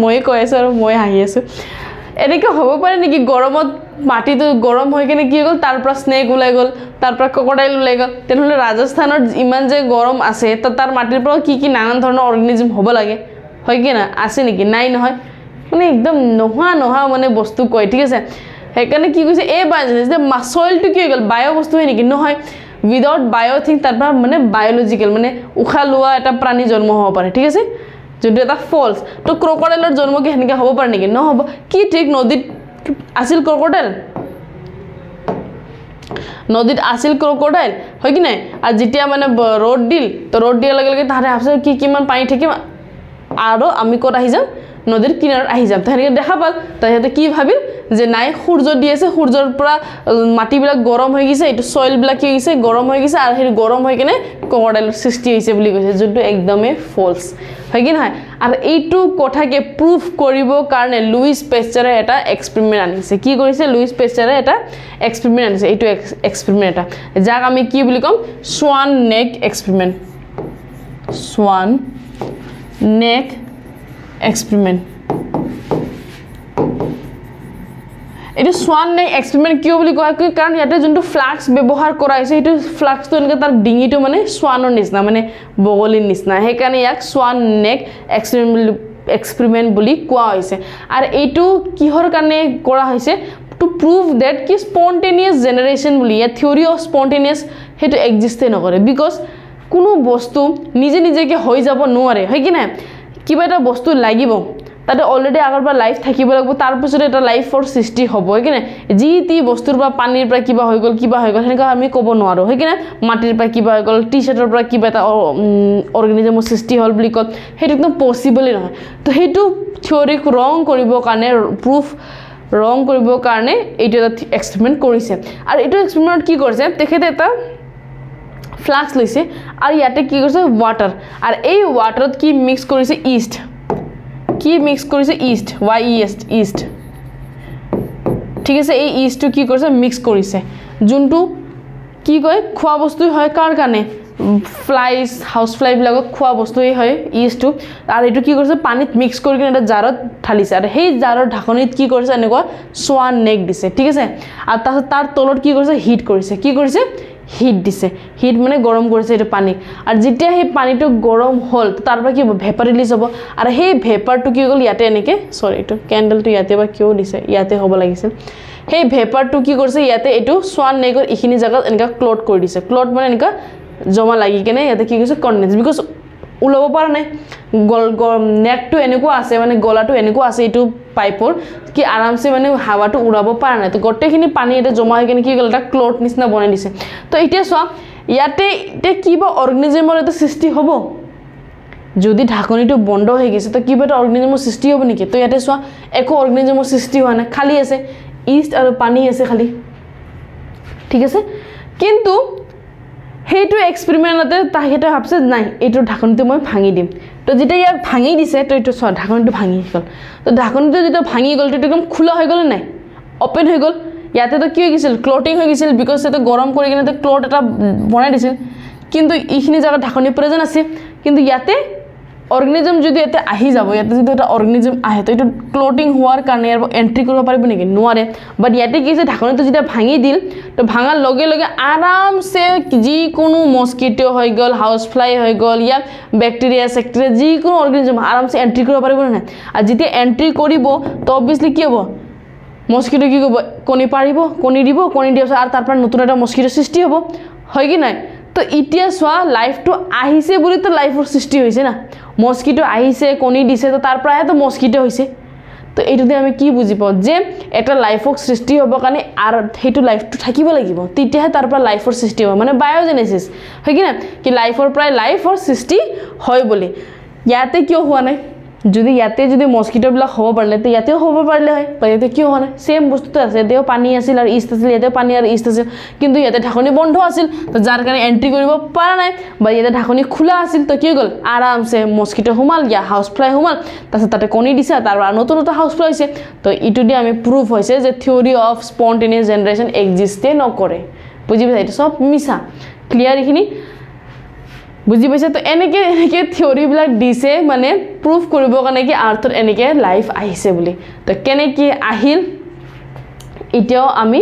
মই কৈ আছো আৰু মই হাঁহি আছো এনেকে হ'ব পাৰে নেকি গৰমত মাটিটো গৰম হৈ কিনে কি গল তাৰ পৰা স্নেক ওলাই গল তাৰ পৰা ক্ৰকডাইল ওলাই গল তেনেহলে ৰাজস্থানৰ ইমান যে গৰম আছে তাৰ মাটিৰ পৰা কি নানান ধৰণৰ অৰ্গানিজম হ'ব লাগে হয় কি না আছে নেকি নাই নহয় মানে একদম নোহোৱা মানে বস্তু কয় ঠিক আছে সেইকাৰণে কি কৈছে এই যে সইলটো কি হৈ গল বায়ো বস্তু হয় নেকি নহয় উইদাউট বায়ো থিং তাৰ পৰা মানে বায়োলজিক্যাল মানে উখা লোৱা এটা প্ৰাণী জন্ম হ'ব পাৰে ঠিক আছে যদি এটা ফলস তো ক্ৰকডাইলৰ জন্ম কি হেনেকে হ'ব পাৰে নেকি নহব কি ঠিক নদীত আছিল ক্ৰকডাইল হয় কি নাই আৰু যেতিয়া মানে ৰ'দ দিল তো ৰ'দ দিয়াৰ লগে লগে তাহাঁতে ভাবছে কি কিমান পানী থাকিম আৰু আমি ক'ত আহি যাম নদীৰ কিনাৰত আহি যাম তো হেনেকে দেখা পাল তাহাঁতে কি ভাবিল যে নাই সূৰ্য দি আছে সূৰ্যৰ পৰা মাটিবিলাক গৰম হৈ গৈছে এইটো সইল বিলাক কি হৈছে গৰম হৈ গৈছে আৰু সেই গৰম হৈ কিনে ক্ৰকডাইলৰ সৃষ্টি হৈছে বুলি কৈছে যোনটো একদমই ফলস হয় কি নহয় আৰু এইটো কথাকে প্ৰুফ কৰিবৰ কাৰণে লুইস পেস্চাৰে এটা এক্সপেৰিমেন্ট আনিছে কি কৰিছে লুইস পেস্চাৰে এটা এক্সপেৰিমেন্ট আনিছে এইটো এক্সপেৰিমেন্ট এটা যাক আমি কি বুলি কম সোৱান নেক এক্সপেৰিমেন্ট এটো সোৱান নেক এক্সপেৰিমেন্ট কিয় বুলি কোৱা কাৰণ ইয়াতে যোনটো ফ্লাক্স ব্যৱহাৰ কৰা হৈছে এইটো ফ্লাক্সটো এনেকৈ তাৰ ডিঙিটো মানে সোৱানৰ নিচিনা মানে বগলিৰ নিচিনা সেইকাৰণে ইয়াক সোৱান নেক এক্সপেৰিমেন্ট বুলি কোৱা হৈছে আৰু এইটো কিহৰ কাৰণে কৰা হৈছে টু প্ৰুভ দ্যাট কি স্পন্টেনিয়াস জেনাৰেশন বুলি ইয়াৰ থিওৰি অফ স্পন্টেনিয়াস হেতু এক্সিষ্টে নকৰে বিকজ কোনো বস্তু নিজে নিজেকে হৈ যাব নোৱাৰে হয় কি না কিবা এটা বস্তু লাগিব তাতে অলৰেডি আগৰ পৰা লাইফ থাকিব লাগিব তাৰ পিছত এটা লাইফৰ সৃষ্টি হ'ব হয় কি না যি তি বস্তুৰ পৰা পানীৰ পৰা কিবা হৈ গল হেনেকা আমি ক'ব নোৱাৰো হয় কি না মাটিৰ পৰা কিবা হৈ গল টি-শাৰ্টৰ পৰা কিবা এটা অৰ্গানিজমৰ সৃষ্টি হ'ল বুলি কল হেতু একদম পসিবলই নহয় তো হেতু থিওৰিক ৰং কৰিবৰ কাৰণে প্ৰুফ ৰং কৰিবৰ কাৰণে এইটো এটা এক্সপেৰিমেন্ট কৰিছে আৰু এইটো এক্সপেৰিমেন্ট কি কৰিছে তেখেতে এটা ফ্লাক্স লৈছে আৰু ইয়াতে কি কৰিছে ওয়াটাৰ আৰু এই ওয়াটাৰত কি মিক্স কৰিছে ইষ্ট ইষ্ট ঠিক আছে এই ইষ্টটো কি কৰিছে মিক্স কৰিছে যোনটো কি কয় খোৱা বস্তু হয় কাৰ কাৰণে ফ্লাইজ হাউস ফ্লাই বিলাকক খোৱা বস্তুই হয় ইষ্টটো আৰু এটো কি কৰিছে পানীত মিক্স কৰি কিনে এটা জাৰত ঢালিছে আৰু সেই জাৰৰ ঢাকনিত কি কৰিছে এনেকুৱা সোৱান নেক দিছে ঠিক আছে আৰু তাৰ তলত কি কৰিছে হিট দিছে হিট মানে গৰম কৰিছে এটা পানী আৰু যেতিয়া সেই পানীটো গৰম হল তাৰ পৰা কি ভেপাৰ ৰিলিজ হ'ব আৰু সেই ভেপাৰটো কি গল ইয়াতে এনেকে সৰি এটো ক্যান্ডেলটো ইয়াতে বা কিয় দিছে ইয়াতে হ'ব লাগিছিল সেই ভেপাৰটো কি কৰিছে ইয়াতে এটো সোৱান নেকৰ ইখিনি জায়গাত এনেকা ক্লট কৰি দিছে ক্লট মানে এনেকা জমা লাগি কেনে ইয়াতে কি কৈছে কন্ডেন্স বিকজ উলাব পৰা নাই নেকটো এনেকুৱা আছে মানে গলাটো এনেকুৱা আছে এটো পাইপৰ কি আৰামছে মানে হাৱাটো উৰাব পৰা নাই তো গটেখিনি পানী এটা জমা হৈ কেনে কি গল এটা ক্লট নিচিনা বনাই দিছে তো এতিয়া সোৱা ইয়াতে কিবা অৰ্গানিজমৰ এটা সৃষ্টি হ'ব যদি ঢাকনিটো বন্ধ হৈ গৈছে তো কিবা এটা অৰ্গানিজমৰ সৃষ্টি হ'ব নেকি তো ইয়াতে সোৱা একো অৰ্গানিজমৰ সৃষ্টি হোৱা নাই খালি আছে ইষ্ট আৰু পানী আছে খালি ঠিক আছে কিন্তু হেইটো এক্সপেৰিমেন্টতে তাহেতে ভাবছে নাই এইটো ঢাকনিটো মই ভাঙি দিম তো যেতিয়া ইয়াক ভাঙি দিছে তো এইটো সোৱা ঢাকনিটো ভাঙি গল তো ঢাকনিটো যেতিয়া ভাঙি গল তো একদম খোলা হৈ গল নাই ওপেন হৈ গল ইয়াতে তো কি হৈ গৈছিল ক্লটিং হৈ গৈছিল বিকজ এটা গৰম কৰি কিনে তো ক্লট এটা বনাই দিছিল কিন্তু ইখিনি জায়গা ঢাকনি প্ৰেজেন্ট আছে কিন্তু ইয়াতে অৰ্গানিজম যদি এতে আহি যাব ইয়াতে যদি এটা অৰ্গানিজম আহে তো এটো ক্লটিং হোৱাৰ কাৰণে এন্ট্ৰি কৰিব পাৰিব নেকি নোৱাৰে বাট ইয়াতে কি আছে ঢাকনিটো যেতিয়া ভাঙি দিল তো ভাঙাৰ লগে লগে আৰামছে যি কোনো মস্কিটো হৈ গল হাউস ফ্লাই হৈ গল ইয়া ব্যাকটেৰিয়া সেক্টেৰিয়া যি কোনো অৰ্গানিজম আৰামছে এন্ট্ৰি কৰিব পাৰিব না আৰু যেতিয়া এন্ট্ৰি কৰিব তো অবভিয়াসলি কি হ'ব মস্কিটো কি কৰিব কণী পাৰিব কণী দিব কণী দিয়াৰ আৰু তাৰ পৰা নতুন এটা মস্কিটো সৃষ্টি হ'ব হয় কি নাই তো এতিয়া চোৱা লাইফটো আহিছে বুলি তো লাইফৰ সৃষ্টি হৈছে না মস্কিটো আহিছে কণী দিছে তো তাৰ পৰাহে তো মস্কিটো হৈছে তো এইটোতে আমি কি বুজি পাওঁ যে এটা লাইফক সৃষ্টি হ'ব কাৰণে আৰু সেইটো লাইফটো থাকিব লাগিব তেতিয়াহে তাৰ পৰা লাইফৰ সৃষ্টি হ'ব মানে বায়োজেনেসিস হয় কি না কি লাইফৰ পৰা লাইফৰ সৃষ্টি হয় বুলি ইয়াতে কিয় হোৱা নাই যদি ইয়াতে যদি মস্কিটো বিলাক হ'ব পাৰিলে তে ইয়াতেও হ'ব পাৰিলে হয় বা ইয়াতে কিয় হোৱা নাই সেম বস্তুটো আছে ইয়াতেও পানী আছিল আৰু ইষ্ট আছিল ইয়াতেও পানী আৰু ইষ্ট আছিল কিন্তু ইয়াতে ঢাকনি বন্ধ আছিল তো যাৰ কাৰণে এন্ট্ৰি কৰিব পৰা নাই বা ইয়াতে ঢাকনি খোলা আছিল তো কি গ'ল আৰামছে মস্কিটো সোমাল ইয়া হাউস ফ্লাই সোমাল তাৰপিছত তাতে কণী দিছে তাৰ পৰা নতুন নতুন হাউস ফ্লাই হৈছে তো ইটো দি আমি প্ৰুফ হৈছে যে থিওৰি অফ স্পন্টেনিয়াছ জেনাৰেশ্যন এক্সিষ্টে নকৰে বুজি পাইছা এইটো সব মিছা ক্লিয়াৰ এইখিনি বুজি পাইছে তো এনেকে থিওৰি বিলাক দিছে মানে প্ৰুফ কৰিব কাৰণে কি আৰ্থত এনেকে লাইফ আহিছে বুলি তো কেনেকে আহিল এতিয়াও আমি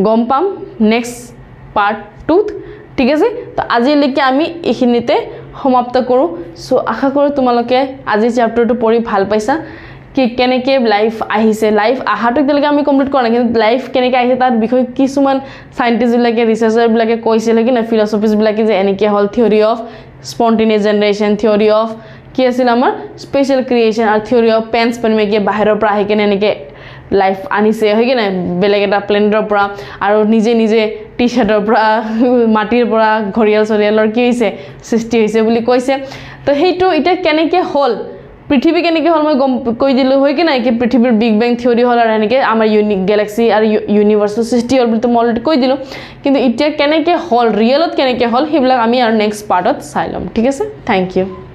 গম পাম নেক্সট পাৰ্ট 2 ঠিক আছে তো আজিলৈকে আমি এইখিনিতে সমাপ্ত কৰো সো আশা কৰো তোমালোকে আজি চ্যাপ্টাৰটো পঢ়ি ভাল পাইছা কি কেনেকে লাইফ আহিছে লাইফ আহাটো তেলকে আমি কমপ্লিট কৰা কিন্তু লাইফ কেনেকে আহিছে তাৰ বিষয় কিছুমান সাইন্টিস্ট বিলাকে ৰিসাৰ্চাৰ বিলাকে কৈছিল কি না ফিলসফিজ বিলাকে যে এনেকে হল theory of spontaneous generation theory of কি আছিল আমাৰ স্পেশাল ক্ৰিয়েশন আৰু theory of panspermia বাহিৰৰ পৰা আহি কেনে এনেকে লাইফ আনিছে হয় কি না বেলেগ এটা প্লেনেটৰ পৰা আৰু নিজে নিজে টি-শাৰ্টৰ পৰা মাটিৰ পৰা ঘৰিয়াল চৰিয়ালৰ কি হৈছে সৃষ্টি হৈছে বুলি কৈছে তো হেইটো এটা কেনেকে হল পৃথিৱী কেনেকে হল মই কৈ দিলো হয় কি না কি পৃথিৱীৰ বিগ বেং থিওৰি হল আৰু এনেকে আমাৰ ইউনিক গ্যালাক্সি আৰু ইউনিভাৰ্সৰ সৃষ্টি হল বুলি তো মই অলৰেডি কৈ দিলো কিন্তু এতিয়া কেনেকে হল ৰিয়েলত কেনেকে হল হিবিলাক আমি আৰু নেক্সট পাৰ্টত চাই লম ঠিক আছে থ্যাংক ইউ